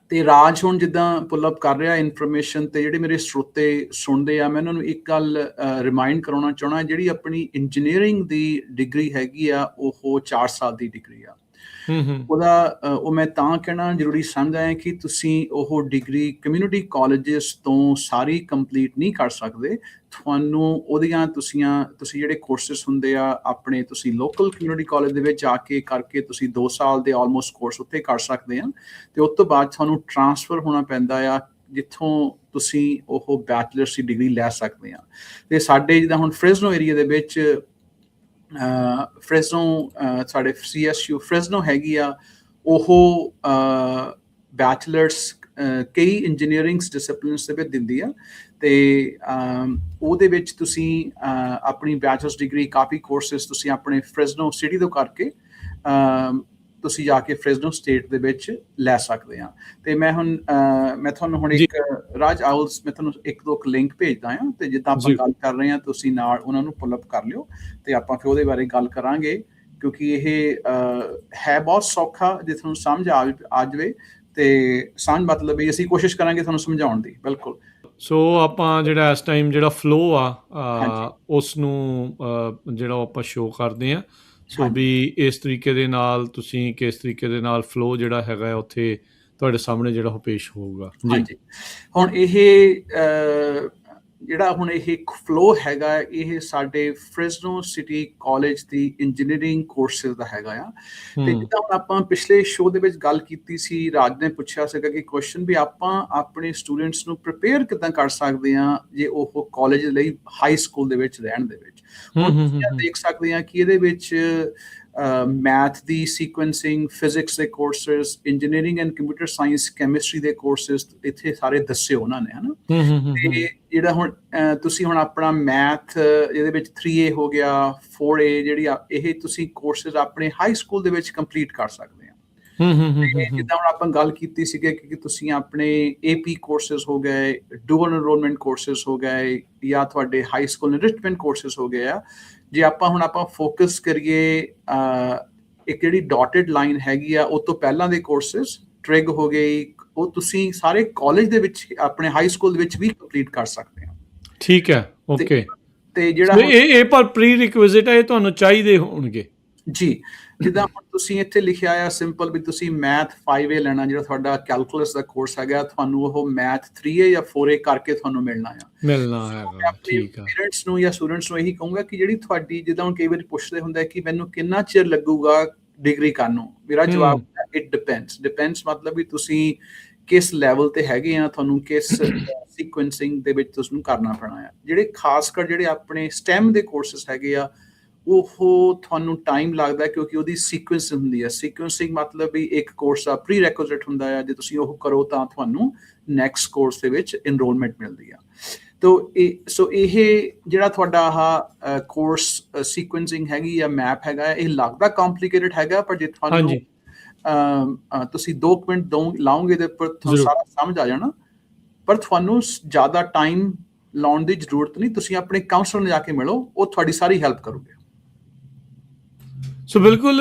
ਤੇ ਰਾਜ ਹੁਣ ਜਿੱਦਾਂ ਪੁੱਲ ਅਪ ਕਰ ਰਿਹਾ ਇਨਫੋਰਮੇਸ਼ਨ, ਤੇ ਜਿਹੜੇ ਮੇਰੇ ਸਰੋਤੇ ਸੁਣਦੇ ਆ, ਮੈਂ ਉਹਨਾਂ ਨੂੰ ਇੱਕ ਗੱਲ ਰਿਮਾਈਂਡ ਕਰਾਉਣਾ ਚਾਹੁੰਦਾ, ਜਿਹੜੀ ਆਪਣੀ ਇੰਜੀਨੀਅਰਿੰਗ ਦੀ ਡਿਗਰੀ ਹੈਗੀ ਆ ਉਹ 4 ਸਾਲ ਦੀ ਡਿਗਰੀ ਆ। ਹੂੰ ਹੂੰ ਉਹ ਮੈਂ ਤਾਂ ਕਹਿਣਾ ਜ਼ਰੂਰੀ ਸਮਝਦਾ ਹਾਂ ਕਿ ਤੁਸੀਂ ਉਹ ਡਿਗਰੀ ਕਮਿਊਨਿਟੀ ਕਾਲਜਸ ਤੋਂ ਸਾਰੀ ਕੰਪਲੀਟ ਨਹੀਂ ਕਰ ਸਕਦੇ। ਤੁਹਾਨੂੰ ਉਹਦੀਆਂ ਤੁਸੀਂ ਜਿਹੜੇ ਕੋਰਸਿਸ ਹੁੰਦੇ ਆ ਆਪਣੇ, ਤੁਸੀਂ ਲੋਕਲ ਕਮਿਊਨਿਟੀ ਕਾਲਜ ਦੇ ਵਿੱਚ ਆ ਕੇ ਕਰਕੇ ਤੁਸੀਂ 2 ਸਾਲ ਦੇ ਆਲਮੋਸਟ ਕੋਰਸ ਉੱਥੇ ਕਰ ਸਕਦੇ ਆ, ਤੇ ਉਸ ਤੋਂ ਬਾਅਦ ਤੁਹਾਨੂੰ ਟਰਾਂਸਫਰ ਹੋਣਾ ਪੈਂਦਾ ਆ, ਜਿੱਥੋਂ ਤੁਸੀਂ ਉਹ ਬੈਚਲਰਸ ਦੀ ਡਿਗਰੀ ਲੈ ਸਕਦੇ ਆ। ਤੇ ਸਾਡੇ ਜਿੱਦਾਂ ਹੁਣ ਫ੍ਰੈਜ਼ਨੋ ਏਰੀਆ ਦੇ ਵਿੱਚ ਫ੍ਰੈਜ਼ਨੋ, ਸਾਡੇ CSU ਫ੍ਰੈਜ਼ਨੋ ਹੈਗੀ ਆ, ਉਹ ਬੈਚਲਰਸ ਕਈ ਇੰਜੀਨੀਅਰਿੰਗ ਡਿਸਪਲਿਨਸ ਦੇ ਵਿੱਚ ਦਿੰਦੀ ਆ, ਤੇ ਉਹਦੇ ਵਿੱਚ ਤੁਸੀਂ ਆਪਣੀ ਬੈਚਲਰਸ ਡਿਗਰੀ, ਕਾਫੀ ਕੋਰਸਿਸ ਤੁਸੀਂ ਆਪਣੇ ਫ੍ਰੈਜ਼ਨੋ ਸਿਟੀ ਤੋਂ ਕਰਕੇ ਤੁਸੀਂ ਜਾ ਕੇ ਫ੍ਰੈਜ਼ਨੋ ਸਟੇਟ ਦੇ ਵਿੱਚ ਲੈ ਸਕਦੇ ਆ। ਤੇ ਮੈਂ ਤੁਹਾਨੂੰ ਹੁਣ ਜੀ ਇੱਕ ਰਾਜ ਆਉਲਸ, ਮੈਂ ਤੁਹਾਨੂੰ ਇੱਕ ਦੋ ਲਿੰਕ ਭੇਜਦਾ ਆ, ਤੇ ਜਿੱਦਾਂ ਆਪਾਂ ਜੀ ਗੱਲ ਕਰ ਰਹੇ ਆ ਤੁਸੀਂ ਨਾਲ ਉਹਨਾਂ ਨੂੰ ਪੁੱਲ ਅਪ ਕਰ ਲਿਓ, ਤੇ ਆਪਾਂ ਫਿਰ ਉਹਦੇ ਬਾਰੇ ਗੱਲ ਕਰਾਂਗੇ, ਕਿਉਂਕਿ ਇਹ ਹੈ ਬਹੁਤ ਸੌਖਾ ਜੇ ਤੁਹਾਨੂੰ ਸਮਝ ਆ ਜਾਵੇ, ਤੇ ਸਮਝ ਮਤਲਬ ਵੀ ਅਸੀਂ ਕੋਸ਼ਿਸ਼ ਕਰਾਂਗੇ ਤੁਹਾਨੂੰ ਸਮਝਾਉਣ ਦੀ। ਬਿਲਕੁਲ। ਸੋ ਆਪਾਂ ਜਿਹੜਾ ਇਸ ਟਾਈਮ ਜਿਹੜਾ ਫਲੋ ਆ ਹਾਂਜੀ, ਉਸ ਨੂੰ ਜਿਹੜਾ ਆਪਾਂ ਸ਼ੋਅ ਕਰਦੇ ਆ। ਸੋ ਹਾਂਜੀ, ਵੀ ਇਸ ਤਰੀਕੇ ਦੇ ਨਾਲ ਤੁਸੀਂ ਕਿਸ ਤਰੀਕੇ ਦੇ ਨਾਲ ਫਲੋ ਜਿਹੜਾ ਹੈਗਾ ਉੱਥੇ ਤੁਹਾਡੇ ਸਾਹਮਣੇ ਜਿਹੜਾ ਉਹ ਪੇਸ਼ ਹੋਊਗਾ ਜੀ। ਹਾਂਜੀ। ਹੁਣ ਇਹ ਜਿਹੜਾ ਹੁਣ ਇਹ ਫਲੋ ਹੈਗਾ, ਇਹ ਸਾਡੇ ਫ੍ਰੈਜ਼ਨੋ ਸਿਟੀ ਕਾਲਜ ਦੀ ਇੰਜੀਨੀਅਰਿੰਗ ਕੋਰਸਿਸ ਦਾ ਹੈਗਾ ਆ। ਤੇ ਹੂੰ ਜਿੱਦਾਂ ਹੁਣ ਆਪਾਂ ਪਿਛਲੇ ਸ਼ੋਅ ਦੇ ਵਿੱਚ ਗੱਲ ਕੀਤੀ ਸੀ, ਰਾਜ ਨੇ ਪੁੱਛਿਆ ਸੀਗਾ ਕਿ ਕੁਐਸਚਨ ਵੀ ਆਪਾਂ ਆਪਣੇ ਸਟੂਡੈਂਟਸ ਨੂੰ ਪ੍ਰਿਪੇਅਰ ਕਿੱਦਾਂ ਕਰ ਸਕਦੇ ਆ ਜੇ ਉਹ ਕਾਲਜ ਲਈ ਹਾਈ ਸਕੂਲ ਦੇ ਵਿੱਚ ਰਹਿਣ ਦੇ ਵਿੱਚ। ਹੂੰ ਹੁਣ ਹੂੰ ਤੁਸੀਂ ਹੂੰ ਦੇਖ ਸਕਦੇ ਆ ਕਿ ਇਹਦੇ ਵਿੱਚ ਮੈਥ ਦੀ ਸੀਕੁਐਂਸਿੰਗ, ਫਿਜ਼ਿਕਸ ਦੇ courses, engineering and computer science, chemistry ਦੇ ਕੋਰਸਿਸ ਇੱਥੇ ਸਾਰੇ ਦੱਸੇ ਉਹਨਾਂ ਨੇ, ਹਨਾ। ਹੂੰ ਹੂੰ ਹੂੰ ਹੂੰ ਤੇ ਜਿਹੜਾ ਹੁਣ ਤੁਸੀਂ ਹੁਣ ਆਪਣਾ ਮੈਥ ਇਹਦੇ ਵਿੱਚ 3A ਹੋ ਗਿਆ, 4A ਜਿਹੜੀ ਇਹ ਤੁਸੀਂ ਕੋਰਸਿਸ ਆਪਣੇ ਹਾਈ ਸਕੂਲ ਦੇ ਵਿੱਚ ਕੰਪਲੀਟ ਕਰ ਸਕਦੇ ਆ। ਹੂੰ ਹੂੰ ਹੂੰ ਤੇ ਹੂੰ ਜਿੱਦਾਂ ਹੁਣ ਆਪਾਂ ਗੱਲ ਕੀਤੀ ਸੀਗੀ ਕਿ ਤੁਸੀਂ ਆਪਣੇ AP ਕੋਰਸਿਸ ਹੋ ਗਏ, ਡੂਅਲ ਐਨਰੋਲਮੈਂਟ ਕੋਰਸਿਸ ਹੋ ਗਏ, ਜਾਂ ਤੁਹਾਡੇ ਹਾਈ ਸਕੂਲ ਐਨਰਿਚਮੈਂਟ ਕੋਰਸਿਸ ਹੋ ਗਏ ਆ। ਜੇ ਆਪਾਂ ਫੋਕਸ ਕਰੀਏ, ਇੱਕ ਜਿਹੜੀ ਡਾਟਡ ਲਾਈਨ ਹੈਗੀ ਆ ਉਹ ਤੋਂ ਪਹਿਲਾਂ ਦੇ ਕੋਰਸਿਸ, ਟ੍ਰਿਗ ਹੋ ਗਈ, ਉਹ ਤੁਸੀਂ ਸਾਰੇ ਕਾਲਜ ਦੇ ਵਿੱਚ ਆਪਣੇ ਹਾਈ ਸਕੂਲ ਦੇ ਵਿੱਚ ਵੀ ਕੰਪਲੀਟ ਕਰ ਸਕਦੇ ਆ। ਠੀਕ ਹੈ ਤੇ ਓਕੇ। ਤੇ ਜਿਹੜਾ ਸੋ ਹੁਣ ਇਹ ਪਰ ਪ੍ਰੀ ਰਿਕੁਇਜ਼ਿਟ ਹੈ, ਇਹ ਤੁਹਾਨੂੰ ਚਾਹੀਦੇ ਹੋਣਗੇ। ਜੀ, ਜਿੱਦਾਂ ਹੁਣ ਤੁਸੀਂ ਇੱਥੇ ਲਿਖਿਆ ਆ ਸਿੰਪਲ ਵੀ ਤੁਸੀਂ ਮੈਥ 5A ਲੈਣਾ, ਜਿਹੜਾ ਤੁਹਾਡਾ ਕੈਲਕੂਲਸ ਦਾ ਕੋਰਸ ਹੈਗਾ, ਤੁਹਾਨੂੰ ਉਹ ਮੈਥ 3A ਜਾਂ 4A ਕਰਕੇ ਤੁਹਾਨੂੰ ਮਿਲਣਾ ਆ। ਮਿਲਣਾ ਸੋ ਮੈਂ ਹੈਗਾ ਆਪਣੇ ਠੀਕ ਆ। ਪੇਰੈਂਟਸ ਨੂੰ ਜਾਂ ਸਟੂਡੈਂਟਸ ਨੂੰ ਇਹੀ ਕਹੂੰਗਾ ਕਿ ਜਿਹੜੀ ਤੁਹਾਡੀ, ਜਿੱਦਾਂ ਹੁਣ ਕਈ ਵਾਰੀ ਪੁੱਛਦੇ ਹੁੰਦੇ ਕਿ ਮੈਨੂੰ ਕਿੰਨਾ ਚਿਰ ਲੱਗੂਗਾ ਡਿਗਰੀ ਕਰਨ ਨੂੰ, ਮੇਰਾ ਜਵਾਬ ਹੂੰ ਹੈ ਇਟ ਡਿਪੈਂਡਸ, ਮਤਲਬ ਵੀ ਤੁਸੀਂ ਕਿਸ ਲੈਵਲ ਤੇ ਹੈਗੇ ਆ, ਤੁਹਾਨੂੰ ਕਿਸ ਸੀਕੁਐਂਸਿੰਗ ਦੇ ਵਿੱਚ ਤੁਹਾਨੂੰ ਕਰਨਾ ਪੈਣਾ ਆ। ਜਿਹੜੇ ਖਾਸ ਕਰ ਜਿਹੜੇ ਆਪਣੇ ਸਟੈਮ ਦੇ ਕੋਰਸਿਸ ਹੈਗੇ ਆ, ਉਹ ਤੁਹਾਨੂੰ ਟਾਈਮ ਲੱਗਦਾ, ਕਿਉਂਕਿ ਉਹਦੀ ਸੀਕੁਐਂਸ ਹੁੰਦੀ ਹੈ। ਸੀਕੁਐਂਸਿੰਗ ਮਤਲਬ ਵੀ ਇੱਕ ਕੋਰਸ ਦਾ ਪ੍ਰੀ ਰੈਕੁਇਜ਼ਿਟ ਹੁੰਦਾ ਆ, ਜੇ ਤੁਸੀਂ ਉਹ ਕਰੋ ਤਾਂ ਤੁਹਾਨੂੰ ਨੈਕਸਟ ਕੋਰਸ ਦੇ ਵਿੱਚ ਇਨਰੋਲਮੈਂਟ ਮਿਲਦੀ ਆ। ਸੋ ਇਹ ਜਿਹੜਾ ਤੁਹਾਡਾ ਆਹ ਕੋਰਸ ਸੀਕੁਐਂਸਿੰਗ ਹੈਗੀ ਆ, ਮੈਪ ਹੈਗਾ, ਇਹ ਲੱਗਦਾ ਕੰਪਲਿਕੇਟਡ ਹੈਗਾ, ਪਰ ਜੇ ਤੁਹਾਨੂੰ ਹਾਂਜੀ ਤੁਸੀਂ 2 ਮਿੰਟ ਲਾਓਗੇ ਇਹਦੇ ਉੱਪਰ, ਤੁਹਾਨੂੰ ਜ਼ਰੂਰ। ਸਾਰਾ ਸਮਝ ਆ ਜਾਣਾ। ਪਰ ਤੁਹਾਨੂੰ ਜ਼ਿਆਦਾ ਟਾਈਮ ਲਾਉਣ ਦੀ ਜ਼ਰੂਰਤ ਨਹੀਂ, ਤੁਸੀਂ ਆਪਣੇ ਕਾਉਂਸਲਰ ਨੂੰ ਜਾ ਕੇ ਮਿਲੋ, ਉਹ ਤੁਹਾਡੀ ਸਾਰੀ ਹੈਲਪ ਕਰੂਗੇ। ਸੋ ਬਿਲਕੁਲ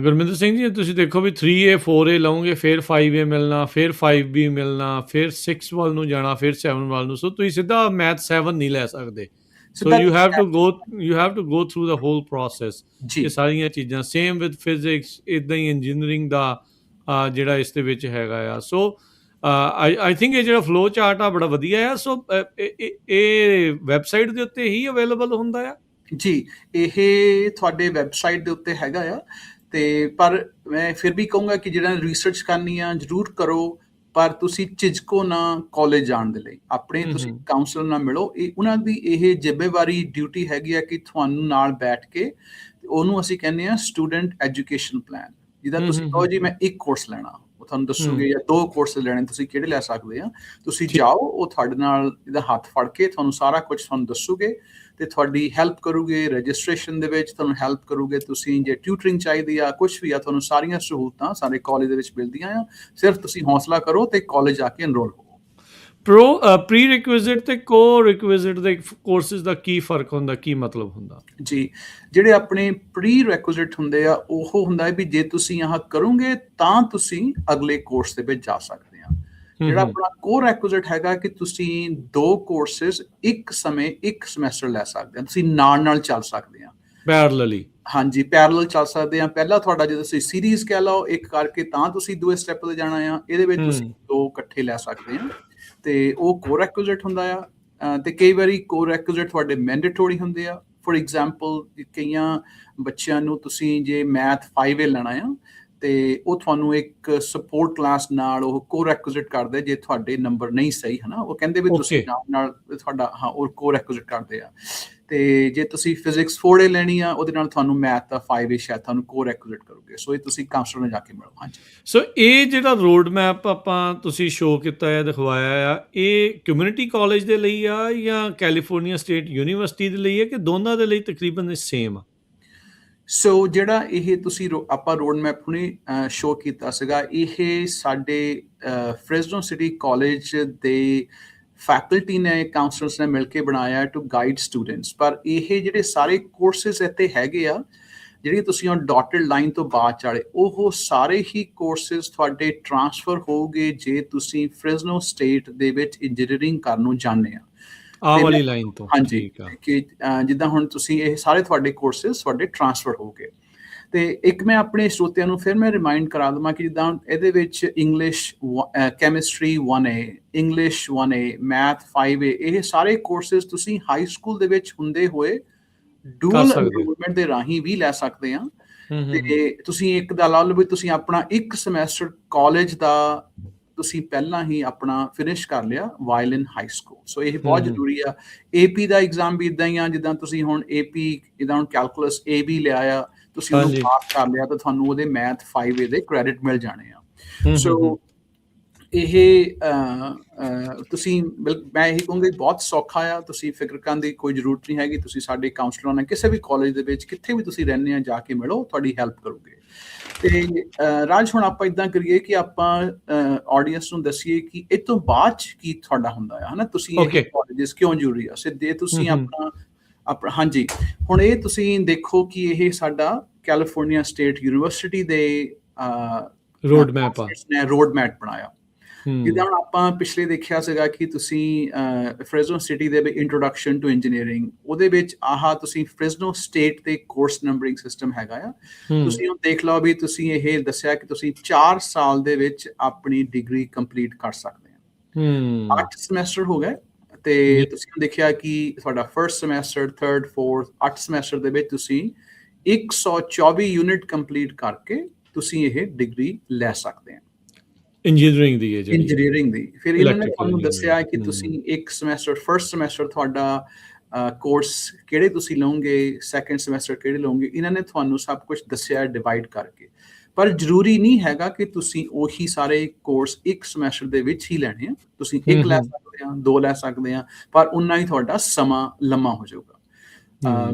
ਗੁਰਮਿੰਦਰ ਸਿੰਘ ਜੀ, ਤੁਸੀਂ ਦੇਖੋ ਵੀ 3A 4A ਲਓਗੇ, ਫਿਰ 5A ਮਿਲਣਾ, ਫਿਰ 5B ਮਿਲਣਾ, ਫਿਰ 6 ਵੱਲ ਨੂੰ ਜਾਣਾ, ਫਿਰ 7 ਵੱਲ ਨੂੰ। ਸੋ ਤੁਸੀਂ ਸਿੱਧਾ ਮੈਥ 7 ਨਹੀਂ ਲੈ ਸਕਦੇ। ਸੋ ਸਿੱਧਾ ਯੂ ਹੈਵ ਟੂ ਗੋ, ਤੁਸੀਂ you have to go through the whole process. ਜੀ, ਇਹ ਸਾਰੀਆਂ ਚੀਜ਼ਾਂ ਸੇਮ ਵਿਦ ਫਿਜ਼ਿਕਸ, ਇੱਦਾਂ ਹੀ ਇੰਜੀਨੀਅਰਿੰਗ ਦਾ ਜਿਹੜਾ ਇਸ ਦੇ ਵਿੱਚ ਹੈਗਾ ਆ। ਸੋ ਆਈ ਥਿੰਕ ਇਹ ਜਿਹੜਾ ਫਲੋ ਚਾਰਟ ਆ ਬੜਾ ਵਧੀਆ ਆ। ਸੋ ਇਹ ਵੈਬਸਾਈਟ ਦੇ ਉੱਤੇ ਹੀ ਅਵੇਲੇਬਲ ਹੁੰਦਾ ਆ। ਜੀ, ਇਹ ਤੁਹਾਡੇ ਵੈਬਸਾਈਟ ਦੇ ਉੱਤੇ ਹੈਗਾ ਆ, ਤੇ ਪਰ ਮੈਂ ਫਿਰ ਵੀ ਕਹੂੰਗਾ ਕਿ ਜਿਹੜਾ ਰਿਸਰਚ ਕਰਨੀ ਆ ਜ਼ਰੂਰ ਕਰੋ। ਪਰ ਤੁਸੀਂ ਝਿਜਕੋ ਨਾ ਕਾਲਜ ਜਾਣ ਦੇ ਲਈ। ਆਪਣੇ ਤੁਸੀਂ ਕਾਉਂਸਲਰ ਨਾਲ ਮਿਲੋ। ਉਹਨਾਂ ਦੀ ਇਹ ਜ਼ਿੰਮੇਵਾਰੀ ਡਿਊਟੀ ਹੈਗੀ ਆ ਕਿ ਤੁਹਾਨੂੰ ਨਾਲ ਬੈਠ ਕੇ ਉਹਨੂੰ ਅਸੀਂ ਕਹਿੰਦੇ ਆ ਸਟੂਡੈਂਟ ਐਜੂਕੇਸ਼ਨ ਪਲਾਨ। ਜਿੱਦਾਂ ਤੁਸੀਂ ਕਹੋ ਜੀ ਮੈਂ ਇੱਕ ਕੋਰਸ ਲੈਣਾ, ਉਹ ਤੁਹਾਨੂੰ ਦੱਸੂਗੇ, ਜਾਂ 2 ਕੋਰਸ ਲੈਣੇ, ਤੁਸੀਂ ਕਿਹੜੇ ਲੈ ਸਕਦੇ ਆ। ਤੁਸੀਂ ਜਾਓ, ਉਹ ਤੁਹਾਡੇ ਨਾਲ ਇਹਦਾ ਹੱਥ ਫੜ ਕੇ ਤੁਹਾਨੂੰ ਸਾਰਾ ਕੁਝ ਤੁਹਾਨੂੰ ਦੱਸੂਗੇ ਤੇ ਤੁਹਾਡੀ ਹੈਲਪ ਕਰੂਗੇ ਰਜਿਸਟ੍ਰੇਸ਼ਨ ਦੇ ਵਿੱਚ, ਤੁਹਾਨੂੰ ਹੈਲਪ ਕਰੂਗੇ। ਤੁਸੀਂ ਜੇ ਟਿਊਟਰਿੰਗ ਚਾਹੀਦੀ ਆ, ਕੁਝ ਵੀ ਆ, ਤੁਹਾਨੂੰ ਸਾਰੀਆਂ ਸਹੂਲਤਾਂ ਸਾਰੇ ਕਾਲਜ ਦੇ ਵਿੱਚ ਮਿਲਦੀਆਂ ਆ। ਸਿਰਫ ਤੁਸੀਂ ਹੌਸਲਾ ਕਰੋ ਤੇ ਕਾਲਜ ਜਾ ਕੇ ਐਨਰੋਲ ਹੋ। ਪ੍ਰੀ ਰਿਕੁਇਜ਼ਿਟ ਤੇ ਕੋ ਰਿਕੁਇਜ਼ਿਟ ਦੇ ਕੋਰਸਿਸ ਦਾ ਕੀ ਫਰਕ ਹੁੰਦਾ, ਕੀ ਮਤਲਬ ਹੁੰਦਾ? ਜੀ, ਜਿਹੜੇ ਆਪਣੇ ਪ੍ਰੀ ਰਿਕੁਇਜ਼ਿਟ ਹੁੰਦੇ ਆ, ਉਹ ਹੁੰਦਾ ਹੈ ਵੀ ਜੇ ਤੁਸੀਂ ਆਹ ਕਰੋਗੇ ਤਾਂ ਤੁਸੀਂ ਅਗਲੇ ਕੋਰਸ ਦੇ ਵਿੱਚ ਜਾ ਸਕਦੇ ਆ। ਜਿਹੜਾ ਆਪਣਾ ਕੋ ਰਿਕੁਇਜ਼ਿਟ ਹੈਗਾ ਕਿ ਤੁਸੀਂ 2 ਕੋਰਸਿਸ ਇੱਕ ਸਮੇਂ ਇੱਕ ਸਮੈਸਟਰ ਲੈ ਸਕਦੇ ਆ, ਤੁਸੀਂ ਨਾਲ ਚੱਲ ਸਕਦੇ ਆ ਪੈਰਲਲੀ। ਹਾਂਜੀ, ਪੈਰਲਲ ਚੱਲ ਸਕਦੇ ਆ। ਪਹਿਲਾਂ ਤੁਹਾਡਾ ਜੇ ਤੁਸੀਂ ਸੀਰੀਜ਼ ਕਹਿ ਲਓ ਇੱਕ ਕਰਕੇ, ਤਾਂ ਤੁਸੀਂ ਦੂਏ ਸਟੈਪ ਤੇ ਜਾਣਾ ਆ। ਇਹਦੇ ਵਿੱਚ ਤੁਸੀਂ 2 ਇਕੱਠੇ ਲੈ ਸਕਦੇ ਆ ਤੇ ਉਹ ਕੋ ਰਿਕੁਇਜ਼ਿਟ ਹੁੰਦਾ ਆ। ਤੇ ਕਈ ਵਾਰੀ ਕੋ ਰਿਕੁਇਜ਼ਿਟ ਤੁਹਾਡੇ ਮੈਂਡੇਟਰੀ ਹੁੰਦੇ ਆ। ਫੋਰ ਐਗਜ਼ਾਮਪਲ, ਕਈਆਂ ਬੱਚਿਆਂ ਨੂੰ ਤੁਸੀਂ ਜੇ ਮੈਥ 5A ਲੈਣਾ ਆ ਤੇ ਉਹ ਤੁਹਾਨੂੰ ਇੱਕ ਸਪੋਰਟ ਕਲਾਸ ਨਾਲ ਉਹ ਕੋ ਰਿਕੁਇਜ਼ਿਟ ਕਰਦੇ ਜੇ ਤੁਹਾਡੇ ਨੰਬਰ ਨਹੀਂ ਸਹੀ, ਹਨਾ। ਉਹ ਕਹਿੰਦੇ ਵੀ ਤੁਸੀਂ ਨਾਲ ਤੁਹਾਡਾ ਉਹ ਕੋ ਰਿਕੁਇਜ਼ਿਟ ਕਰਦੇ ਆ। ਤੇ ਜੇ ਤੁਸੀਂ ਫਿਜ਼ਿਕਸ 4A ਲੈਣੀ ਆ, ਉਹਦੇ ਨਾਲ ਤੁਹਾਨੂੰ ਮੈਥ ਦਾ 5A ਸ਼ਾਇਦ ਤੁਹਾਨੂੰ ਕੋ ਰਿਕੁਇਜ਼ਿਟ ਕਰੋਗੇ। ਸੋ ਇਹ ਤੁਸੀਂ ਕਾਉਂਸਲਰ ਨਾਲ ਜਾ ਕੇ ਮਿਲੋ। ਹਾਂਜੀ। ਸੋ ਇਹ ਜਿਹੜਾ ਰੋਡ ਮੈਪ ਆਪਾਂ ਤੁਸੀਂ ਸ਼ੋਅ ਕੀਤਾ ਹੈ, ਦਿਖਵਾਇਆ ਆ, ਇਹ ਕਮਿਊਨਿਟੀ ਕਾਲਜ ਦੇ ਲਈ ਆ ਜਾਂ ਕੈਲੀਫੋਰਨੀਆ ਸਟੇਟ ਯੂਨੀਵਰਸਿਟੀ ਦੇ ਲਈ ਹੈ, ਕਿ ਦੋਨਾਂ ਦੇ ਲਈ ਤਕਰੀਬਨ ਸੇਮ ਆ? ਸੋ ਜਿਹੜਾ ਇਹ ਤੁਸੀਂ ਆਪਾਂ ਰੋਡ ਮੈਪ ਹੁਣੇ ਸ਼ੋਅ ਕੀਤਾ ਸੀਗਾ, ਇਹ ਸਾਡੇ ਫ੍ਰੈਸਨੋ ਸਿਟੀ ਕਾਲਜ ਦੇ ਫੈਕਲਟੀ ਨੇ, ਕਾਉਂਸਲਰਸ ਨੇ ਮਿਲ ਕੇ ਬਣਾਇਆ ਟੂ ਗਾਈਡ ਸਟੂਡੈਂਟਸ। ਪਰ ਇਹ ਜਿਹੜੇ ਸਾਰੇ ਕੋਰਸਿਸ ਇੱਥੇ ਹੈਗੇ ਆ, ਜਿਹੜੀ ਤੁਸੀਂ ਉਹ ਡਾਟਡ ਲਾਈਨ ਤੋਂ ਬਾਅਦ ਵਾਲੇ, ਉਹ ਸਾਰੇ ਹੀ ਕੋਰਸਿਸ ਤੁਹਾਡੇ ਟ੍ਰਾਂਸਫਰ ਹੋਊਗੇ ਜੇ ਤੁਸੀਂ ਫ੍ਰੈਸਨੋ ਸਟੇਟ ਦੇ ਵਿੱਚ ਇੰਜੀਨੀਅਰਿੰਗ ਕਰਨ ਨੂੰ ਜਾਂਦੇ ਆ। ਆਹ ਵਾਲੀ ਲਾਈਨ ਤੋਂ? ਹਾਂਜੀ, ਠੀਕ ਆ। ਕਿ ਜਿੱਦਾਂ ਹੁਣ ਤੁਸੀਂ ਇਹ ਸਾਰੇ ਤੁਹਾਡੇ ਕੋਰਸਿਸ ਤੁਹਾਡੇ ਟ੍ਰਾਂਸਫਰ ਹੋਊਗੇ। ਤੇ ਇੱਕ ਮੈਂ ਆਪਣੇ ਸਰੋਤਿਆਂ ਨੂੰ ਫਿਰ ਮੈਂ ਰਿਮਾਈਂਡ ਕਰਾ ਦੇਵਾਂ ਕਿ ਜਿੱਦਾਂ ਇਹਦੇ ਵਿੱਚ English chemistry 1A, English 1A, math 5A, ਇਹ ਸਾਰੇ ਕੋਰਸਿਸ ਤੁਸੀਂ ਹਾਈ ਸਕੂਲ ਦੇ ਵਿੱਚ ਹੁੰਦੇ ਹੋਏ ਡੂਅਲ ਐਨਰੋਲਮੈਂਟ ਦੇ ਰਾਹੀਂ ਵੀ ਲੈ ਸਕਦੇ ਆ। ਤੇ ਤੁਸੀਂ ਇੱਕ ਦਾ ਲਾ ਲਓ ਵੀ ਤੁਸੀਂ ਆਪਣਾ ਇੱਕ ਸਮੈਸਟਰ ਕਾਲਜ ਦਾ ਤੁਸੀਂ ਪਹਿਲਾਂ ਹੀ ਆਪਣਾ ਫਿਨਿਸ਼ ਕਰ ਲਿਆ ਵਾਈਲ ਇਨ ਹਾਈ ਸਕੂਲ। ਸੋ ਇਹ ਬਹੁਤ ਜ਼ਰੂਰੀ ਆ। AP ਦਾ ਐਗਜ਼ਾਮ ਵੀ ਇਦਾਂ ਹੀ ਆ, ਜਿੱਦਾਂ ਤੁਸੀਂ ਹੁਣ AP, ਜਿੱਦਾਂ ਹੁਣ ਕੈਲਕੂਲਸ AB ਲਿਆ ਆ, ਤੁਸੀਂ ਉਹਨੂੰ ਪਾਸ ਕਰ ਲਿਆ ਤਾਂ ਤੁਹਾਨੂੰ ਉਹਦੇ ਮੈਥ 5A ਦੇ ਕ੍ਰੈਡਿਟ ਮਿਲ ਜਾਣੇ ਆ। ਸੋ ਇਹ ਤੁਸੀਂ ਮੈਂ ਇਹੀ ਕਹੂੰਗਾ ਬਹੁਤ ਸੌਖਾ ਆ। ਤੁਸੀਂ ਫਿਕਰ ਕਰਨ ਦੀ ਕੋਈ ਜ਼ਰੂਰਤ ਨਹੀਂ ਹੈਗੀ। ਤੁਸੀਂ ਸਾਡੇ ਕਾਉਂਸਲਰਾਂ ਨਾਲ ਕਿਸੇ ਵੀ ਕਾਲਜ ਦੇ ਵਿੱਚ ਕਿੱਥੇ ਵੀ ਤੁਸੀਂ ਰਹਿੰਦੇ ਆ ਜਾ ਕੇ ਮਿਲੋ, ਤੁਹਾਡੀ ਹੈਲਪ ਕਰੂਗੇ। ਤੇ ਰਾਜ, ਹੁਣ ਆਪਾਂ ਇਦਾਂ ਕਰੀਏ ਕਿ ਆਪਾਂ ਆਡੀਅנס ਨੂੰ ਦੱਸੀਏ ਕਿ ਇਹ ਤੋਂ ਬਾਅਦ ਕੀ ਤੁਹਾਡਾ ਹੁੰਦਾ ਆ, ਹਨਾ। ਤੁਸੀਂ ਇਹ ਕਾਲਜਸ ਕਿਉਂ ਜ਼ਰੂਰੀ ਆ, ਸਿੱਧੇ ਤੁਸੀਂ ਆਪਣਾ ਹਾਂਜੀ, ਹੁਣ ਇਹ ਤੁਸੀਂ ਦੇਖੋ ਕਿ ਇਹ ਸਾਡਾ ਕੈਲੀਫੋਰਨੀਆ ਸਟੇਟ ਯੂਨੀਵਰਸਿਟੀ ਦੇ ਰੋਡ ਮੈਪ ਬਣਾਇਆ। ਜਿੱਦਾਂ ਹੁਣ ਆਪਾਂ ਪਿਛਲੇ ਦੇਖਿਆ ਸੀਗਾ ਕਿ ਤੁਸੀਂ ਫ੍ਰੈਸਨੋ ਸਿਟੀ ਦੇ ਵਿੱਚ ਇੰਟਰੋਡਕਸ਼ਨ ਟੂ ਇੰਜੀਨੀਅਰਿੰਗ, ਉਹਦੇ ਵਿੱਚ ਤੁਸੀਂ ਫ੍ਰੈਸਨੋ ਸਟੇਟ ਦੇ ਕੋਰਸ ਨੰਬਰਿੰਗ ਸਿਸਟਮ ਹੈਗਾ ਆ। ਤੁਸੀਂ ਉਹ ਦੇਖ ਲਓ ਵੀ ਤੁਸੀਂ ਇਹ ਦੱਸਿਆ ਕਿ ਤੁਸੀਂ 4 ਸਾਲ ਦੇ ਵਿੱਚ ਆਪਣੀ ਡਿਗਰੀ ਕੰਪਲੀਟ ਕਰ ਸਕਦੇ ਆ। 8 ਸਮੈਸਟਰ ਹੋ ਗਏ ਤੇ ਤੁਸੀਂ ਦੇਖਿਆ ਕਿ ਤੁਹਾਡਾ first semester, third, fourth, 8 semester ਦੇ ਵਿੱਚ ਤੁਸੀਂ 124 ਯੂਨਿਟ ਕੰਪਲੀਟ ਕਰਕੇ ਤੁਸੀਂ ਇਹ ਡਿਗਰੀ ਲੈ ਸਕਦੇ ਆ ਇੰਜੀਨੀਅਰਿੰਗ ਦੀ। ਇੰਜੀਨੀਅਰਿੰਗ ਦੀ ਫਿਰ ਇਹਨਾਂ ਨੇ ਤੁਹਾਨੂੰ ਦੱਸਿਆ ਕਿ ਤੁਸੀਂ ਇੱਕ ਸਮੈਸਟਰ, ਫਰਸਟ ਸਮੈਸਟਰ ਤੁਹਾਡਾ ਕੋਰਸ ਕਿਹੜੇ ਤੁਸੀਂ ਲਓਗੇ, ਸੈਕੰਡ ਸਮੈਸਟਰ ਕਿਹੜੇ ਲਓਗੇ, ਇਹਨਾਂ ਨੇ ਤੁਹਾਨੂੰ ਸਭ ਕੁਝ ਦੱਸਿਆ ਡਿਵਾਈਡ ਕਰਕੇ। ਪਰ ਜ਼ਰੂਰੀ ਨਹੀਂ ਹੈਗਾ ਕਿ ਤੁਸੀਂ ਉਹੀ ਸਾਰੇ ਕੋਰਸ ਇੱਕ ਸਮੈਸਟਰ ਦੇ ਵਿੱਚ ਹੀ ਲੈਣੇ ਆ। ਤੁਸੀਂ ਇੱਕ ਲੈ ਸਕਦੇ ਆ, 2 ਲੈ ਸਕਦੇ ਆ, ਪਰ ਉਨਾ ਹੀ ਤੁਹਾਡਾ ਸਮਾਂ ਲੰਮਾ ਹੋ ਜਾਊਗਾ।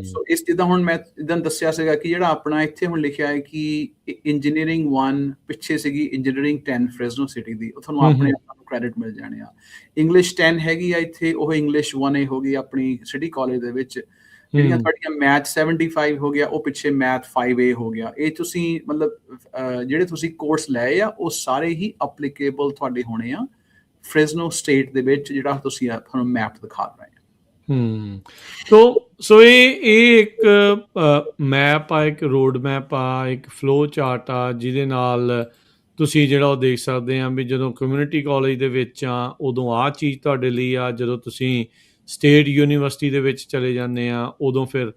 ਸੋ ਇਸ ਜਿੱਦਾਂ ਹੁਣ ਮੈਂ ਇਦਾਂ ਦੱਸਿਆ ਸੀਗਾ ਕਿ ਜਿਹੜਾ ਆਪਣਾ ਇੱਥੇ ਹੁਣ ਲਿਖਿਆ ਹੈ ਕਿ ਇੰਜੀਨੀਅਰਿੰਗ 1 ਪਿੱਛੇ ਸੀਗੀ, ਇੰਜੀਨੀਅਰਿੰਗ 10 ਫ੍ਰੈਸਨੋ ਸਿਟੀ ਦੀ, ਉਹ ਤੁਹਾਨੂੰ ਆਪਣੇ ਆਪ ਨੂੰ ਕ੍ਰੈਡਿਟ ਮਿਲ ਜਾਣੇ ਆ। ਇੰਗਲਿਸ਼ 10 ਹੈਗੀ ਆ ਇੱਥੇ, ਉਹ ਇੰਗਲਿਸ਼ 1A ਹੋ ਗਈ ਆਪਣੀ ਸਿਟੀ ਕਾਲਜ ਦੇ ਵਿੱਚ। ਜਿਹੜੀਆਂ ਤੁਹਾਡੀਆਂ ਮੈਥ 75 ਹੋ ਗਿਆ, ਉਹ ਪਿੱਛੇ ਮੈਥ 5A ਹੋ ਗਿਆ। ਇਹ ਤੁਸੀਂ ਮਤਲਬ ਜਿਹੜੇ ਤੁਸੀਂ ਕੋਰਸ ਲਏ ਆ ਉਹ ਸਾਰੇ ਹੀ ਐਪਲੀਕੇਬਲ ਤੁਹਾਡੇ ਹੋਣੇ ਆ ਫ੍ਰੈਸਨੋ ਸਟੇਟ ਦੇ ਵਿੱਚ, ਜਿਹੜਾ ਤੁਸੀਂ ਤੁਹਾਨੂੰ ਮੈਪ ਦਿਖਾ ਰਹੇ ਆ। ਸੋ ਇਹ ਇੱਕ ਮੈਪ ਆ, ਇੱਕ ਰੋਡ ਮੈਪ ਆ, ਇੱਕ ਫਲੋ ਚਾਰਟ ਆ, ਜਿਹਦੇ ਨਾਲ ਤੁਸੀਂ ਜਿਹੜਾ ਉਹ ਦੇਖ ਸਕਦੇ ਆ ਵੀ ਜਦੋਂ ਕਮਿਊਨਿਟੀ ਕਾਲਜ ਦੇ ਵਿੱਚ ਆ ਉਦੋਂ ਆਹ ਚੀਜ਼ ਤੁਹਾਡੇ ਲਈ ਆ, ਜਦੋਂ ਤੁਸੀਂ ਸਟੇਟ ਯੂਨੀਵਰਸਿਟੀ ਦੇ ਵਿੱਚ ਚਲੇ ਜਾਂਦੇ ਆ ਉਦੋਂ ਫਿਰ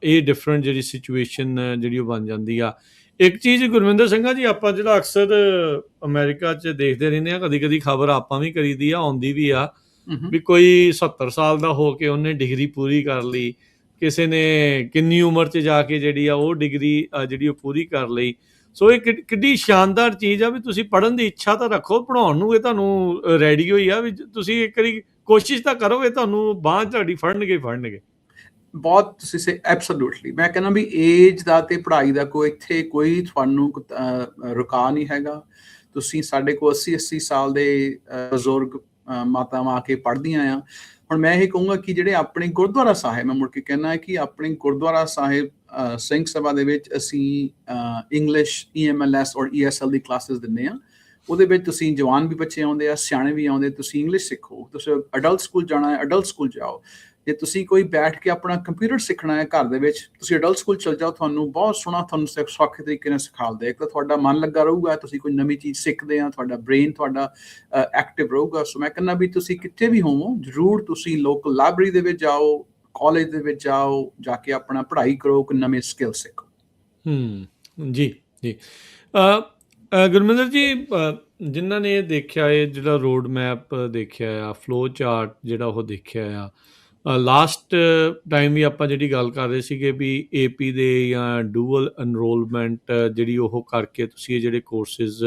ਇਹ ਡਿਫਰੈਂਟ ਜਿਹੜੀ ਸਿਚੁਏਸ਼ਨ ਜਿਹੜੀ ਉਹ ਬਣ ਜਾਂਦੀ ਆ। ਇੱਕ ਚੀਜ਼ ਗੁਰਵਿੰਦਰ ਸਿੰਘਾ ਜੀ, ਆਪਾਂ ਜਿਹੜਾ ਅਕਸਰ ਅਮਰੀਕਾ 'ਚ ਦੇਖਦੇ ਰਹਿੰਦੇ ਹਾਂ, ਕਦੀ ਕਦੀ ਖਬਰ ਆਪਾਂ ਵੀ ਕਰੀਦੀ ਆ, ਆਉਂਦੀ ਵੀ ਆ, ਹੂੰ। ਵੀ ਕੋਈ 70 ਸਾਲ ਦਾ ਹੋ ਕੇ ਉਹਨੇ ਡਿਗਰੀ ਪੂਰੀ ਕਰ ਲਈ, ਕਿਸੇ ਨੇ ਕਿੰਨੀ ਉਮਰ 'ਚ ਜਾ ਕੇ ਜਿਹੜੀ ਆ ਉਹ ਡਿਗਰੀ ਜਿਹੜੀ ਉਹ ਪੂਰੀ ਕਰ ਲਈ। ਸੋ ਇਹ ਕਿੱਡੀ ਸ਼ਾਨਦਾਰ ਚੀਜ਼ ਆ ਵੀ ਤੁਸੀਂ ਪੜ੍ਹਨ ਦੀ ਇੱਛਾ ਤਾਂ ਰੱਖੋ, ਪੜ੍ਹਾਉਣ ਨੂੰ ਇਹ ਤੁਹਾਨੂੰ ਰੈਡੀ ਹੋਈ ਆ, ਵੀ ਤੁਸੀਂ ਇੱਕ ਵਾਰੀ ਕੋਸ਼ਿਸ਼ ਤਾਂ ਕਰੋ, ਇਹ ਤੁਹਾਨੂੰ ਬਾਂਹ ਤੁਹਾਡੀ ਫੜਨਗੇ। ਬਹੁਤ ਤੁਸੀਂ ਐਬਸੋਲੂਟਲੀ, ਮੈਂ ਕਹਿੰਦਾ ਵੀ ਏਜ ਦਾ ਤੇ ਪੜ੍ਹਾਈ ਦਾ ਇੱਥੇ ਕੋਈ ਤੁਹਾਨੂੰ ਰੁਕਾ ਨਹੀਂ ਹੈਗਾ। ਤੁਸੀਂ ਸਾਡੇ ਕੋਲ 80 ਸਾਲ ਦੇ ਬਜ਼ੁਰਗ ਮਾਤਾਵਾਂ ਆ ਕੇ ਪੜ੍ਹਦੀਆਂ ਆ। ਹੁਣ ਮੈਂ ਇਹ ਕਹੂੰਗਾ ਕਿ ਜਿਹੜੇ ਆਪਣੇ ਗੁਰਦੁਆਰਾ ਸਾਹਿਬ, ਮੈਂ ਮੁੜ ਕੇ ਕਹਿਣਾ ਕਿ ਆਪਣੇ ਗੁਰਦੁਆਰਾ ਸਾਹਿਬ ਸਿੰਘ ਸਭਾ ਦੇ ਵਿੱਚ ਅਸੀਂ ਇੰਗਲਿਸ਼ EMLS ਔਰ ESL ਦੀ ਕਲਾਸਿਸ ਦਿੰਦੇ ਹਾਂ। ਉਹਦੇ ਵਿੱਚ ਤੁਸੀਂ ਜਵਾਨ ਵੀ ਬੱਚੇ ਆਉਂਦੇ ਆ, ਸਿਆਣੇ ਵੀ ਆਉਂਦੇ, ਤੁਸੀਂ ਇੰਗਲਿਸ਼ ਸਿੱਖੋ। ਤੁਸੀਂ ਅਡਲਟ ਸਕੂਲ ਜਾਣਾ ਹੈ, ਅਡਲਟ ਸਕੂਲ ਜਾਓ। ਜੇ ਤੁਸੀਂ ਕੋਈ ਬੈਠ ਕੇ ਆਪਣਾ ਕੰਪਿਊਟਰ ਸਿੱਖਣਾ ਹੈ ਘਰ ਦੇ ਵਿੱਚ, ਤੁਸੀਂ ਅਡਲਟ ਸਕੂਲ ਚਲ ਜਾਓ, ਤੁਹਾਨੂੰ ਬਹੁਤ ਸੋਹਣਾ, ਤੁਹਾਨੂੰ ਸੌਖੇ ਤਰੀਕੇ ਨਾਲ ਸਿਖਾਉਂਦੇ। ਇੱਕ ਤਾਂ ਤੁਹਾਡਾ ਮਨ ਲੱਗਾ ਰਹੂਗਾ, ਤੁਸੀਂ ਕੋਈ ਨਵੀਂ ਚੀਜ਼ ਸਿੱਖਦੇ ਆ, ਤੁਹਾਡਾ ਬ੍ਰੇਨ ਤੁਹਾਡਾ ਐਕਟਿਵ ਰਹੂਗਾ। ਸੋ ਮੈਂ ਕਹਿੰਦਾ ਵੀ ਤੁਸੀਂ ਕਿੱਥੇ ਵੀ ਹੋਵੋ, ਜ਼ਰੂਰ ਤੁਸੀਂ ਲੋਕਲ ਲਾਇਬ੍ਰੇਰੀ ਦੇ ਵਿੱਚ ਜਾਓ, ਕਾਲਜ ਦੇ ਵਿੱਚ ਜਾਓ, ਜਾ ਕੇ ਆਪਣਾ ਪੜ੍ਹਾਈ ਕਰੋ, ਕੋਈ ਨਵੇਂ ਸਕਿੱਲ ਸਿੱਖੋ। ਜੀ ਜੀ। ਗੁਰਮਿੰਦਰ ਜੀ, ਜਿਨ੍ਹਾਂ ਨੇ ਇਹ ਦੇਖਿਆ, ਇਹ ਜਿਹੜਾ ਰੋਡ ਮੈਪ ਦੇਖਿਆ ਆ, ਫਲੋ ਚਾਰਟ ਜਿਹੜਾ ਉਹ ਦੇਖਿਆ ਆ, ਲਾਸਟ ਟਾਈਮ ਵੀ ਆਪਾਂ ਜਿਹੜੀ ਗੱਲ ਕਰ ਰਹੇ ਸੀਗੇ ਵੀ AP ਦੇ ਜਾਂ ਡੂਅਲ ਐਨਰੋਲਮੈਂਟ ਜਿਹੜੀ ਉਹ ਕਰਕੇ ਤੁਸੀਂ ਇਹ ਜਿਹੜੇ ਕੋਰਸਿਸ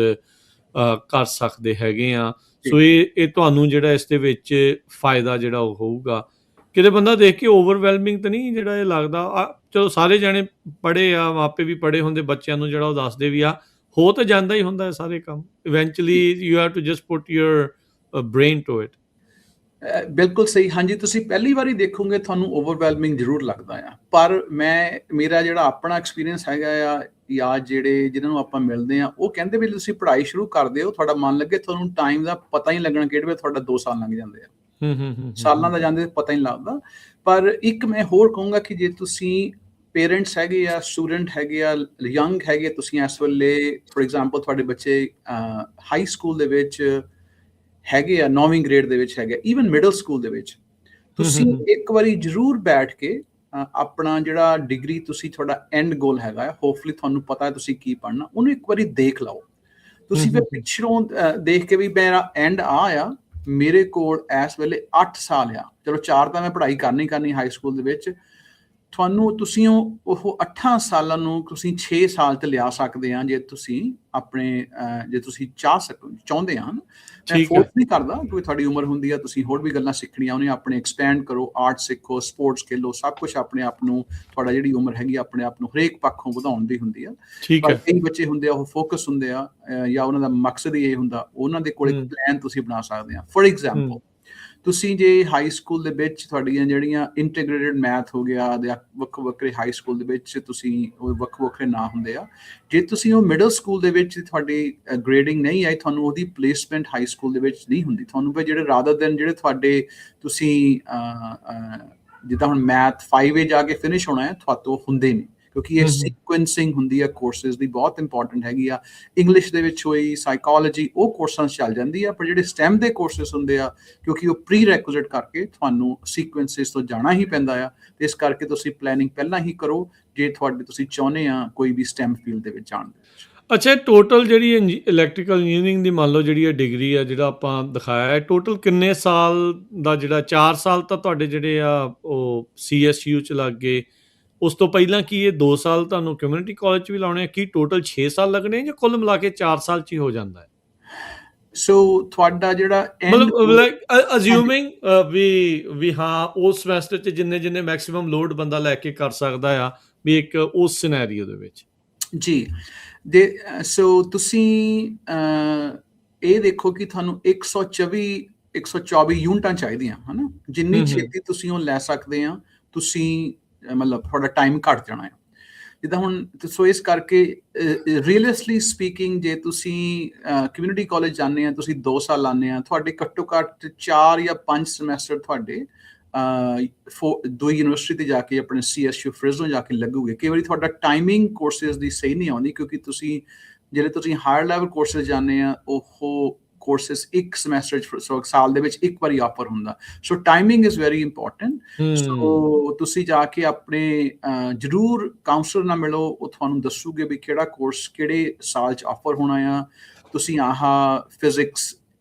ਕਰ ਸਕਦੇ ਹੈਗੇ ਆ। ਸੋ ਇਹ ਤੁਹਾਨੂੰ ਜਿਹੜਾ ਇਸ ਦੇ ਵਿੱਚ ਫਾਇਦਾ ਜਿਹੜਾ ਉਹ ਹੋਊਗਾ। ਕਿਤੇ ਬੰਦਾ ਦੇਖ ਕੇ ਓਵਰਵੈਲਮਿੰਗ ਤਾਂ ਨਹੀਂ ਜਿਹੜਾ ਇਹ ਲੱਗਦਾ? ਚਲੋ ਸਾਰੇ ਜਾਣੇ ਪੜ੍ਹੇ ਆ, ਮਾਪੇ ਵੀ ਪੜ੍ਹੇ ਹੁੰਦੇ, ਬੱਚਿਆਂ ਨੂੰ ਜਿਹੜਾ ਉਹ ਦੱਸਦੇ ਵੀ ਆ, ਹੋ ਤਾਂ ਜਾਂਦਾ ਹੀ ਹੁੰਦਾ ਸਾਰੇ ਕੰਮ। Eventually you have to just put your brain to it. ਬਿਲਕੁਲ ਸਹੀ। ਹਾਂਜੀ, ਤੁਸੀਂ ਪਹਿਲੀ ਵਾਰੀ ਦੇਖੋਗੇ ਤੁਹਾਨੂੰ ਓਵਰਵੈਲਮਿੰਗ ਜ਼ਰੂਰ ਲੱਗਦਾ ਆ, ਪਰ ਮੇਰਾ ਜਿਹੜਾ ਆਪਣਾ ਐਕਸਪੀਰੀਅੰਸ ਹੈਗਾ ਆ, ਜਾਂ ਜਿਹੜੇ ਜਿਹਨਾਂ ਨੂੰ ਆਪਾਂ ਮਿਲਦੇ ਆ, ਉਹ ਕਹਿੰਦੇ ਵੀ ਤੁਸੀਂ ਪੜ੍ਹਾਈ ਸ਼ੁਰੂ ਕਰਦੇ ਹੋ, ਤੁਹਾਡਾ ਮਨ ਲੱਗੇ, ਤੁਹਾਨੂੰ ਟਾਈਮ ਦਾ ਪਤਾ ਹੀ ਲੱਗਣਾ ਕਿਹੜੇ ਵੇਲੇ ਤੁਹਾਡਾ 2 ਸਾਲ ਲੰਘ ਜਾਂਦੇ ਆ। ਸਾਲਾਂ ਦਾ ਜਾਂਦੇ ਪਤਾ ਹੀ ਨਹੀਂ ਲੱਗਦਾ। ਪਰ ਇੱਕ ਮੈਂ ਹੋਰ ਕਹੂੰਗਾ ਕਿ ਜੇ ਤੁਸੀਂ ਪੇਰੈਂਟਸ ਹੈਗੇ ਆ, ਸਟੂਡੈਂਟ ਹੈਗੇ ਆ, ਯੰਗ ਹੈਗੇ, ਤੁਸੀਂ ਇਸ ਵੇਲੇ ਫੋਰ ਐਗਜ਼ਾਮਪਲ ਤੁਹਾਡੇ ਬੱਚੇ ਹਾਈ ਸਕੂਲ ਦੇ ਵਿੱਚ ਹੈਗੇ ਆ, 9ਵੀਂ ਗ੍ਰੇਡ ਦੇ ਵਿੱਚ ਹੈਗੇ, ਈਵਨ ਮਿਡਲ ਸਕੂਲ ਦੇ ਵਿੱਚ, ਤੁਸੀਂ ਇੱਕ ਵਾਰੀ ਜ਼ਰੂਰ ਬੈਠ ਕੇ ਆਪਣਾ ਜਿਹੜਾ ਡਿਗਰੀ ਤੁਸੀਂ ਤੁਹਾਡਾ ਐਂਡ ਗੋਲ ਹੈਗਾ, ਹੋਪਫੁਲੀ ਤੁਹਾਨੂੰ ਪਤਾ ਹੈ ਤੁਸੀਂ ਕੀ ਪੜ੍ਹਨਾ, ਉਹਨੂੰ ਇੱਕ ਵਾਰੀ ਦੇਖ ਲਓ। ਤੁਸੀਂ ਫਿਰ ਪਿੱਛੋਂ ਦੇਖ ਕੇ ਵੀ ਮੇਰਾ ਐਂਡ ਆ ਮੇਰੇ ਕੋਲ ਇਸ ਵੇਲੇ 8 ਸਾਲ ਆ, ਚਲੋ 4 ਤਾਂ ਮੈਂ ਪੜ੍ਹਾਈ ਕਰਨੀ ਹਾਈ ਸਕੂਲ ਦੇ ਵਿੱਚ, ਤੁਸੀਂ ਉਹ 8 ਸਾਲਾਂ ਨੂੰ ਤੁਸੀਂ 6 ਸਾਲ ਤੇ ਲਿਆ ਸਕਦੇ ਆ, ਜੇ ਤੁਸੀਂ ਆਪਣੇ ਜੇ ਤੁਸੀਂ ਚਾਹੁੰਦੇ ਆ। ਮੈਂ ਫੋਰਸ ਨਹੀਂ ਕਰਦਾ, ਕਿਉਂਕਿ ਤੁਹਾਡੀ ਉਮਰ ਹੁੰਦੀ ਆ, ਤੁਸੀਂ ਹੋਰ ਵੀ ਗੱਲਾਂ ਸਿੱਖਣੀਆਂ, ਉਹਨੇ ਆਪਣੇ ਐਕਸਪੈਂਡ ਕਰੋ, ਆਰਟ ਸਿੱਖੋ, ਸਪੋਰਟਸ ਖੇਲੋ, ਸਭ ਕੁਝ ਆਪਣੇ ਆਪ ਨੂੰ, ਤੁਹਾਡਾ ਜਿਹੜੀ ਉਮਰ ਹੈਗੀ ਆਪਣੇ ਆਪ ਨੂੰ ਹਰੇਕ ਪੱਖੋਂ ਵਧਾਉਣ ਦੀ ਹੁੰਦੀ ਆ। ਪਰ ਕਈ ਬੱਚੇ ਹੁੰਦੇ ਆ, ਉਹ ਫੋਕਸ ਹੁੰਦੇ ਆ, ਜਾਂ ਉਹਨਾਂ ਦਾ ਮਕਸਦ ਹੀ ਇਹ ਹੁੰਦਾ, ਉਹਨਾਂ ਦੇ ਕੋਲ ਇੱਕ ਪਲਾਨ ਤੁਸੀਂ ਬਣਾ ਸਕਦੇ ਆ। ਫੋਰ ਐਗਜ਼ਾਮਪਲ, ਤੁਸੀਂ ਜੇ ਹਾਈ ਸਕੂਲ ਦੇ ਵਿੱਚ ਤੁਹਾਡੀਆਂ ਜਿਹੜੀਆਂ ਇੰਟੀਗ੍ਰੇਟਿਡ ਮੈਥ ਹੋ ਗਿਆ, ਜਾਂ ਵੱਖਰੇ ਹਾਈ ਸਕੂਲ ਦੇ ਵਿੱਚ ਤੁਸੀਂ ਉਹ ਵੱਖਰੇ ਨਾਂ ਹੁੰਦੇ ਆ, ਜੇ ਤੁਸੀਂ ਉਹ ਮਿਡਲ ਸਕੂਲ ਦੇ ਵਿੱਚ ਤੁਹਾਡੀ ਗ੍ਰੇਡਿੰਗ ਨਹੀਂ ਆਈ, ਤੁਹਾਨੂੰ ਉਹਦੀ ਪਲੇਸਮੈਂਟ ਹਾਈ ਸਕੂਲ ਦੇ ਵਿੱਚ ਨਹੀਂ ਹੁੰਦੀ। ਤੁਹਾਨੂੰ ਫਿਰ ਜਿਹੜੇ ਰਾਦਰ ਦਿਨ ਜਿਹੜੇ ਤੁਹਾਡੇ ਤੁਸੀਂ ਜਿੱਦਾਂ ਹੁਣ ਮੈਥ 5A ਜਾ ਕੇ ਫਿਨਿਸ਼ ਹੋਣਾ ਹੈ, ਤੁਹਾਤੋਂ ਹੁੰਦੇ ਨਹੀਂ, ਕਿਉਂਕਿ ਇਹ ਸੀਕੁਐਂਸਿੰਗ ਹੁੰਦੀ ਆ ਕੋਰਸਿਸ ਦੀ, ਬਹੁਤ ਇੰਪੋਰਟੈਂਟ ਹੈਗੀ ਆ। ਇੰਗਲਿਸ਼ ਦੇ ਵਿੱਚ ਹੋਈ, ਸਾਈਕੋਲੋਜੀ, ਉਹ ਕੋਰਸਾਂ ਚੱਲ ਜਾਂਦੀ ਆ, ਪਰ ਜਿਹੜੇ ਸਟੈਮ ਦੇ ਕੋਰਸਿਸ ਹੁੰਦੇ ਆ, ਕਿਉਂਕਿ ਉਹ ਪ੍ਰੀ ਰੈਕੁਇਜ਼ਿਟ ਕਰਕੇ ਤੁਹਾਨੂੰ ਸੀਕੁਐਂਸਿਸ ਤੋਂ ਜਾਣਾ ਹੀ ਪੈਂਦਾ ਆ, ਤੇ ਇਸ ਕਰਕੇ ਤੁਸੀਂ ਪਲੈਨਿੰਗ ਪਹਿਲਾਂ ਹੀ ਕਰੋ, ਜੇ ਤੁਸੀਂ ਚਾਹੁੰਦੇ ਆ ਕੋਈ ਵੀ ਸਟੈਮ ਫੀਲਡ ਦੇ ਵਿੱਚ ਜਾਣ ਦੇ ਵਿੱਚ। ਅੱਛਾ, ਟੋਟਲ ਜਿਹੜੀ ਇਲੈਕਟ੍ਰੀਕਲ ਇੰਜੀਨੀਅਰਿੰਗ ਦੀ ਮੰਨ ਲਓ ਜਿਹੜੀ ਡਿਗਰੀ ਆ, ਜਿਹੜਾ ਆਪਾਂ ਦਿਖਾਇਆ ਹੈ, ਟੋਟਲ ਕਿੰਨੇ ਸਾਲ ਦਾ? ਜਿਹੜਾ 4 ਸਾਲ ਤਾਂ ਤੁਹਾਡੇ ਜਿਹੜੇ ਆ ਉਹ CSU 'ਚ ਲੱਗ ਗਏ, ਉਸ ਤੋਂ ਪਹਿਲਾਂ ਕੀ ਇਹ 2 ਸਾਲ ਤੁਹਾਨੂੰ ਕਮਿਊਨਿਟੀ ਕਾਲਜ 'ਚ ਵੀ ਲਾਉਣੇ ਆ? ਕੀ ਟੋਟਲ 6 ਸਾਲ ਲੱਗਣੇ, ਜਾਂ ਕੁੱਲ ਮਿਲਾ ਕੇ 4 ਸਾਲ 'ਚ ਹੀ ਹੋ ਜਾਂਦਾ ਹੈ? ਸੋ ਤੁਹਾਡਾ ਜਿਹੜਾ ਮਤਲਬ ਅਸਿਊਮਿੰਗ ਵੀ ਹਾਂ, ਉਸ ਸਮੈਸਟਰ 'ਚ ਜਿੰਨੇ ਮੈਕਸਿਮਮ ਲੋਡ ਬੰਦਾ ਲੈ ਕੇ ਕਰ ਸਕਦਾ ਆ, ਵੀ ਇੱਕ ਉਸ ਸਿਨੈਰੀਓ ਦੇ ਵਿੱਚ। ਜੀ, ਸੋ ਤੁਸੀਂ ਇਹ ਦੇਖੋ ਕਿ ਤੁਹਾਨੂੰ 124 ਯੂਨਿਟਾਂ ਚਾਹੀਦੀਆਂ, ਹਨਾ? ਜਿੰਨੀ ਛੇਤੀ ਤੁਸੀਂ ਉਹ ਲੈ ਸਕਦੇ ਆ, ਤੁਸੀਂ ਮਤਲਬ ਤੁਹਾਡਾ ਟਾਈਮ ਘੱਟ ਜਾਣਾ ਹੈ। ਜਿੱਦਾਂ ਹੁਣ, ਸੋ ਇਸ ਕਰਕੇ ਰੀਅਲਿਸਟਲੀ ਸਪੀਕਿੰਗ, ਜੇ ਤੁਸੀਂ ਕਮਿਊਨਿਟੀ ਕਾਲਜ ਜਾਂਦੇ ਆ, ਤੁਸੀਂ 2 ਸਾਲ ਲਾਉਂਦੇ ਆ, ਤੁਹਾਡੇ ਘੱਟੋ ਘੱਟ 4 ਜਾਂ 5 ਸਮੈਸਟਰ ਤੁਹਾਡੇ ਦੋ ਯੂਨੀਵਰਸਿਟੀ ਤੇ ਜਾ ਕੇ, ਆਪਣੇ CSU ਫ੍ਰਿਜ਼ੋਂ ਜਾ ਕੇ ਲੱਗੂਗੇ। ਕਈ ਵਾਰੀ ਤੁਹਾਡਾ ਟਾਈਮਿੰਗ ਕੋਰਸਿਸ ਦੀ ਸਹੀ ਨਹੀਂ ਆਉਂਦੀ, ਕਿਉਂਕਿ ਤੁਸੀਂ ਹਾਇਰ ਲੈਵਲ ਕੋਰਸਿਸ ਜਾਂਦੇ ਆ, ਉਹ ਕੋਰਸਿਸ ਇੱਕ ਸਮੈਸਟਰ 'ਚ ਸੋ ਸਾਲ ਦੇ ਵਿੱਚ ਇੱਕ ਵਾਰੀ ਆਫਰ ਹੁੰਦਾ। ਸੋ ਟਾਈਮਿੰਗ ਇਜ਼ ਵੈਰੀ ਇੰਪੋਰਟੈਂਟ। ਸੋ ਤੁਸੀਂ ਜਾ ਕੇ ਆਪਣੇ ਜ਼ਰੂਰ ਕਾਉਂਸਲਰ ਨਾਲ ਮਿਲੋ, ਉਹ ਤੁਹਾਨੂੰ ਦੱਸੂਗੇ ਵੀ ਕਿਹੜਾ ਕੋਰਸ ਕਿਹੜੇ ਸਾਲ 'ਚ ਆਫਰ ਹੋਣਾ ਆ। ਤੁਸੀਂ ਫਿਜ਼ਿਕਸ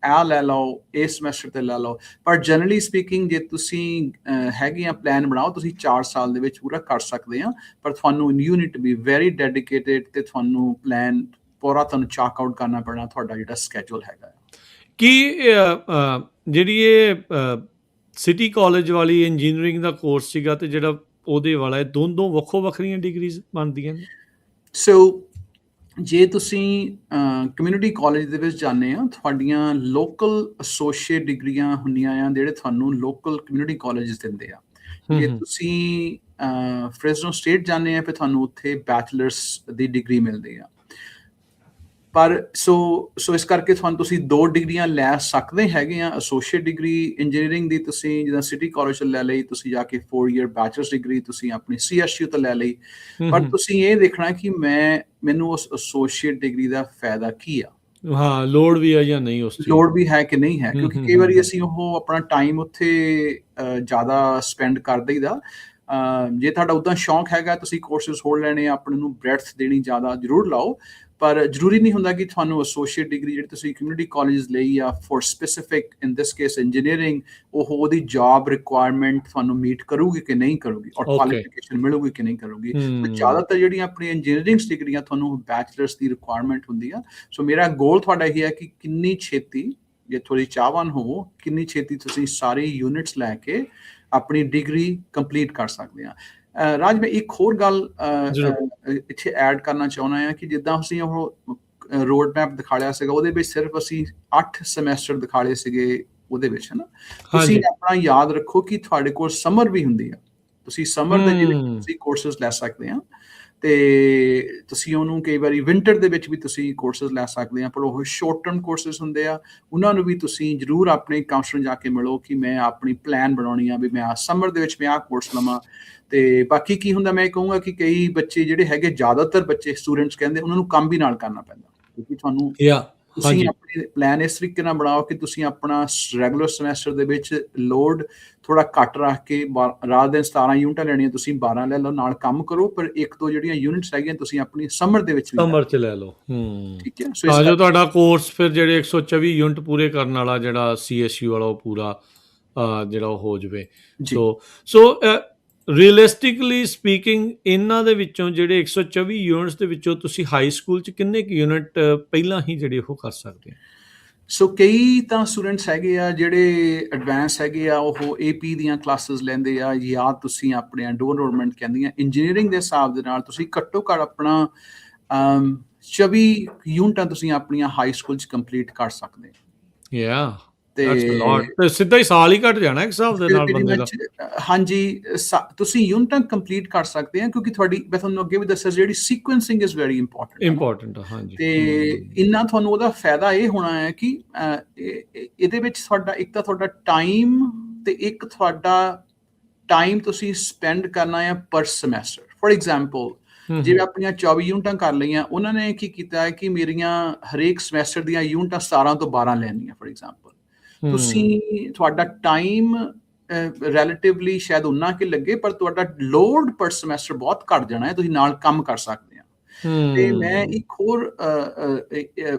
ਲੈ ਲਓ, ਇਸ ਸਮੈਸਟਰ ਤੇ ਲੈ ਲਓ। ਪਰ ਜਨਰਲੀ ਸਪੀਕਿੰਗ ਜੇ ਤੁਸੀਂ ਹੈਗੇ ਆ ਪਲਾਨ ਬਣਾਓ, ਤੁਸੀਂ 4 ਸਾਲ ਦੇ ਵਿੱਚ ਪੂਰਾ ਕਰ ਸਕਦੇ ਆ। ਪਰ ਤੁਹਾਨੂੰ you need to be very dedicated ਤੇ ਤੁਹਾਨੂੰ ਪਲਾਨ ਪੂਰਾ ਤੁਹਾਨੂੰ ਚਾਕ ਆਊਟ ਕਰਨਾ ਪੈਣਾ ਤੁਹਾਡਾ ਜਿਹੜਾ ਸਕੇਜੂਲ ਹੈਗਾ। ਕੀ ਜਿਹੜੀ ਇਹ ਸਿਟੀ ਕਾਲਜ ਵਾਲੀ ਇੰਜੀਨੀਅਰਿੰਗ ਦਾ ਕੋਰਸ ਸੀਗਾ ਤੇ ਜਿਹੜਾ ਉਹਦੇ ਵਾਲਾ, ਇਹ ਦੋਨੋਂ ਵੱਖੋ ਵੱਖਰੀਆਂ ਡਿਗਰੀਜ਼ ਬਣਦੀਆਂ ਨੇ? ਸੋ ਜੇ ਤੁਸੀਂ ਕਮਿਊਨਿਟੀ ਕਾਲਜ ਦੇ ਵਿੱਚ ਜਾਂਦੇ ਆ, ਤੁਹਾਡੀਆਂ ਲੋਕਲ ਐਸੋਸੀਏਟ ਡਿਗਰੀਆਂ ਹੁੰਦੀਆਂ ਆ ਜਿਹੜੇ ਤੁਹਾਨੂੰ ਲੋਕਲ ਕਮਿਊਨਿਟੀ ਕਾਲਜਸ ਦਿੰਦੇ ਆ। ਜੇ ਤੁਸੀਂ ਫ੍ਰੈਸਨੋ ਸਟੇਟ ਜਾਂਦੇ ਆ, ਫਿਰ ਤੁਹਾਨੂੰ ਉੱਥੇ ਬੈਚਲਰਸ ਦੀ ਡਿਗਰੀ ਮਿਲਦੀ ਆ। ਪਰ ਸੋ ਇਸ ਕਰਕੇ ਤੁਸੀਂ 2 ਡਿਗਰੀਆਂ ਲੈ ਸਕਦੇ ਹੈਗੇ ਆ। ਐਸੋਸੀਏਟ ਡਿਗਰੀ ਇੰਜੀਨੀਅਰਿੰਗ ਦੀ ਤੁਸੀਂ ਜਿੱਦਾਂ ਸਿਟੀ ਕਾਲਜ ਤੋਂ ਲੈ ਲਈ, ਤੁਸੀਂ ਜਾ ਕੇ 4 ਈਅਰ ਬੈਚਲਰਸ ਡਿਗਰੀ ਤੁਸੀਂ ਆਪਣੀ CSU ਤੋਂ ਲੈ ਲਈ। ਪਰ ਤੁਸੀਂ ਇਹ ਦੇਖਣਾ ਕਿ ਮੈਨੂੰ ਉਸ ਐਸੋਸੀਏਟ ਡਿਗਰੀ ਦਾ ਫਾਇਦਾ ਕੀ ਆ, ਹਾਂ, ਲੋੜ ਵੀ ਹੈ ਜਾਂ ਨਹੀਂ, ਉਸ ਚੀਜ਼ ਲੋੜ ਵੀ ਹੈ ਕਿ ਨਹੀਂ ਹੈ। ਕਿਉਂਕਿ ਕਈ ਵਾਰੀ ਅਸੀਂ ਉਹ ਆਪਣਾ ਟਾਈਮ ਉੱਥੇ ਜ਼ਿਆਦਾ ਸਪੈਂਡ ਕਰ ਦਈਦਾ। ਜੇ ਤੁਹਾਡਾ ਉੱਦਾਂ ਸ਼ੌਂਕ ਹੈਗਾ, ਤੁਸੀਂ ਕੋਰਸਿਸ ਹੋਰ ਲੈਣੇ, ਆਪਣੇ ਨੂੰ ਬ੍ਰੈਡਥ ਦੇਣੀ ਜ਼ਿਆਦਾ ਜ਼ਰੂਰ ਲਾਓ। ਪਰ ਜ਼ਰੂਰੀ ਨਹੀਂ ਹੁੰਦਾ ਕਿ ਤੁਹਾਨੂੰ ਐਸੋਸੀਏਟ ਡਿਗਰੀ ਜਿਹੜੀ ਤੁਸੀਂ ਕਮਿਊਨਿਟੀ ਕਾਲਜ ਲਈ ਆ for specific in this case engineering, ਉਹਦੀ ਜੌਬ ਰਿਕੁਆਇਰਮੈਂਟ ਤੁਹਾਨੂੰ ਮੀਟ ਕਰੂਗੀ ਕਿ ਨਹੀਂ ਕਰੂਗੀ, ਔਰ ਕੁਆਲੀਫਿਕੇਸ਼ਨ ਮਿਲੂਗੀ ਕਿ ਨਹੀਂ ਕਰੂਗੀ। ਜ਼ਿਆਦਾਤਰ ਜਿਹੜੀਆਂ ਆਪਣੀ ਇੰਜੀਨੀਅਰਿੰਗ ਡਿਗਰੀਆਂ ਤੁਹਾਨੂੰ ਬੈਚਲਰਸ ਦੀ ਰਿਕੁਆਇਰਮੈਂਟ ਹੁੰਦੀ ਆ। ਸੋ ਮੇਰਾ ਗੋਲ ਤੁਹਾਡਾ ਇਹ ਹੈ ਕਿ ਕਿੰਨੀ ਛੇਤੀ, ਜੇ ਥੋੜੀ ਚਾਹਵਾਨ ਹੋਵੋ, ਕਿੰਨੀ ਛੇਤੀ ਤੁਸੀਂ ਸਾਰੇ ਯੂਨਿਟਸ ਲੈ ਕੇ ਆਪਣੀ ਡਿਗਰੀ ਕੰਪਲੀਟ ਕਰ ਸਕਦੇ ਆ। ਰਾਜ, ਮੈਂ ਇੱਕ ਹੋਰ ਗੱਲ ਇੱਥੇ ਐਡ ਕਰਨਾ ਚਾਹੁੰਦਾ ਹਾਂ ਕਿ ਜਿੱਦਾਂ ਅਸੀਂ ਉਹ ਰੋਡ ਮੈਪ ਦਿਖਾਇਆ ਸੀਗਾ, ਉਹਦੇ ਵਿੱਚ ਸਿਰਫ ਅਸੀਂ 8 ਸਮੈਸਟਰ ਦਿਖਾਲੇ ਸੀਗੇ ਉਹਦੇ ਵਿੱਚ, ਹੈ ਨਾ। ਤੁਸੀਂ ਆਪਣਾ ਯਾਦ ਰੱਖੋ ਕਿ ਤੁਹਾਡੇ ਕੋਲ ਸਮਰ ਵੀ ਹੁੰਦੀ ਆ। ਤੁਸੀਂ ਸਮਰ ਦੇ ਵਿੱਚ ਤੁਸੀਂ ਕੋਰਸਿਸ ਲੈ ਸਕਦੇ ਆ, ਤੇ ਤੁਸੀਂ ਉਹਨੂੰ ਕਈ ਵਾਰੀ ਵਿੰਟਰ ਦੇ ਵਿੱਚ ਵੀ ਤੁਸੀਂ ਕੋਰਸਿਸ ਲੈ ਸਕਦੇ ਆ। ਪਰ ਉਹ ਸ਼ਾਰਟ ਟਰਮ ਕੋਰਸਿਸ ਹੁੰਦੇ ਆ, ਉਹਨਾਂ ਨੂੰ ਵੀ ਤੁਸੀਂ ਜ਼ਰੂਰ ਆਪਣੇ ਕਾਉਂਸਲਰ ਜਾ ਕੇ ਮਿਲੋ ਕਿ ਮੈਂ ਆਪਣੀ ਪਲਾਨ ਬਣਾਉਣੀ ਆ ਵੀ ਮੈਂ ਸਮਰ ਦੇ ਵਿੱਚ ਮੈਂ ਕੋਰਸ ਲਵਾਂ। ਤੇ ਬਾਕੀ ਕੀ ਹੁੰਦਾ, ਮੈਂ ਕਹੂੰਗਾ ਕਿ ਕਈ ਬੱਚੇ ਜਿਹੜੇ ਹੈਗੇ, ਜ਼ਿਆਦਾਤਰ ਬੱਚੇ ਸਟੂਡੈਂਟਸ ਕਹਿੰਦੇ ਉਹਨਾਂ ਨੂੰ ਕੰਮ ਵੀ ਨਾਲ ਕਰਨਾ ਪੈਂਦਾ, ਕਿਉਂਕਿ ਤੁਸੀਂ ਆਪਣੇ ਪਲਾਨ ਇਸ ਤਰੀਕੇ ਨਾਲ ਬਣਾਓ ਕਿ ਤੁਸੀਂ ਆਪਣਾ ਰੈਗੂਲਰ ਸਮੈਸਟਰ ਦੇ ਵਿੱਚ ਲੋਡ ਥੋੜਾ ਘੱਟ ਰੱਖ ਕੇ, ਰਾਤ ਦੇ 17 ਯੂਨਿਟਾਂ ਲੈਣੀਆਂ, ਤੁਸੀਂ 12 ਲੈ ਲਓ, ਨਾਲ ਕੰਮ ਕਰੋ। ਪਰ 1-2 ਜਿਹੜੀਆਂ ਯੂਨਿਟਸ ਹੈਗੀਆਂ ਤੁਸੀਂ ਆਪਣੀ ਸਮਰ ਦੇ ਵਿੱਚ ਲੈ ਲਓ। ਠੀਕ ਹੈ, ਤਾਂ ਜੋ ਤੁਹਾਡਾ ਕੋਰਸ ਫਿਰ ਜਿਹੜੇ 124 ਯੂਨਿਟ ਪੂਰੇ ਕਰਨ ਵਾਲਾ ਜਿਹੜਾ CSU ਵਾਲਾ ਉਹ ਪੂਰਾ ਜਿਹੜਾ ਉਹ ਹੋ ਜਾਵੇ। ਸੋ ਰੀਅਲਿਸਟਿਕਲੀ ਸਪੀਕਿੰਗ, ਇਹਨਾਂ ਦੇ ਵਿੱਚੋਂ ਜਿਹੜੇ 124 ਯੂਨਿਟਸ ਦੇ ਵਿੱਚੋਂ ਤੁਸੀਂ ਹਾਈ ਸਕੂਲ 'ਚ ਕਿੰਨੇ ਕੁ ਯੂਨਿਟ ਪਹਿਲਾਂ ਹੀ ਜਿਹੜੇ ਉਹ ਕਰ ਸਕਦੇ ਆ? ਸੋ ਕਈ ਤਾਂ ਸਟੂਡੈਂਟਸ ਹੈਗੇ ਆ ਜਿਹੜੇ ਐਡਵਾਂਸ ਹੈਗੇ ਆ, ਉਹ AP ਦੀਆਂ ਕਲਾਸਿਸ ਲੈਂਦੇ ਆ, ਜਾਂ ਤੁਸੀਂ ਆਪਣੇ ਐਨਰੋਲਮੈਂਟ ਕਹਿੰਦੀਆਂ ਇੰਜੀਨੀਅਰਿੰਗ ਦੇ ਹਿਸਾਬ ਦੇ ਨਾਲ ਤੁਸੀਂ ਘੱਟੋ ਘੱਟ ਆਪਣਾ 24 ਯੂਨਿਟਾਂ ਤੁਸੀਂ ਆਪਣੀਆਂ ਹਾਈ ਸਕੂਲ 'ਚ ਕੰਪਲੀਟ ਕਰ ਸਕਦੇ ਆ। ਤੇ ਸਿੱਧਾ ਹੀ ਸਾਲ ਹੀ ਘਟ ਜਾਣਾ ਇੱਕ ਹਿਸਾਬ ਦੇ ਨਾਲ ਬੰਦੇ ਦਾ। ਹਾਂਜੀ, ਤੁਸੀਂ ਯੂਨਿਟਾਂ ਕੰਪਲੀਟ ਕਰ ਸਕਦੇ ਆ, ਕਿਉਂਕਿ ਤੁਹਾਡੀ, ਮੈਂ ਤੁਹਾਨੂੰ ਅੱਗੇ ਵੀ ਦੱਸਿਆ, ਜਿਹੜੀ ਸੀਕੁਐਂਸਿੰਗ ਇਜ਼ ਵੈਰੀ ਇੰਪੋਰਟੈਂਟ। ਹਾਂਜੀ, ਤੇ ਇੰਨਾ ਤੁਹਾਨੂੰ ਉਹਦਾ ਫਾਇਦਾ ਇਹ ਹੋਣਾ ਹੈ ਕਿ ਇਹਦੇ ਵਿੱਚ ਤੁਹਾਡਾ ਇੱਕ ਤਾਂ ਤੁਹਾਡਾ ਟਾਈਮ, ਤੇ ਇੱਕ ਤੁਹਾਡਾ ਟਾਈਮ ਤੁਸੀਂ ਸਪੈਂਡ ਕਰਨਾ ਹੈ ਪਰ ਸਮੈਸਟਰ। ਫॉर ਐਗਜ਼ਾਮਪਲ, ਜਿਵੇਂ ਆਪਣੀਆਂ 24 ਯੂਨਿਟਾਂ ਕਰ ਲਈਆਂ, ਉਹਨਾਂ ਨੇ ਕੀ ਕੀਤਾ ਹੈ ਕਿ ਮੇਰੀਆਂ ਹਰੇਕ ਸਮੈਸਟਰ ਦੀਆਂ ਯੂਨਿਟਾਂ 17 ਤੋਂ 12 ਲੈਣੀਆਂ। ਫॉर ਐਗਜ਼ਾਮਪਲ, ਤੁਹਾਡਾ ਟਾਈਮ ਰਿਲੇਟਿਵਲੀ ਸ਼ਾਇਦ ਉਨਾ ਕਿ ਲੱਗੇ, ਪਰ ਤੁਹਾਡਾ ਲੋਡ ਪਰ ਸਮੈਸਟਰ ਬਹੁਤ ਘੱਟ ਜਾਣਾ ਹੈ, ਤੁਸੀਂ ਨਾਲ ਕੰਮ ਕਰ ਸਕਦੇ ਆ। ਤੇ ਮੈਂ ਇੱਕ ਹੋਰ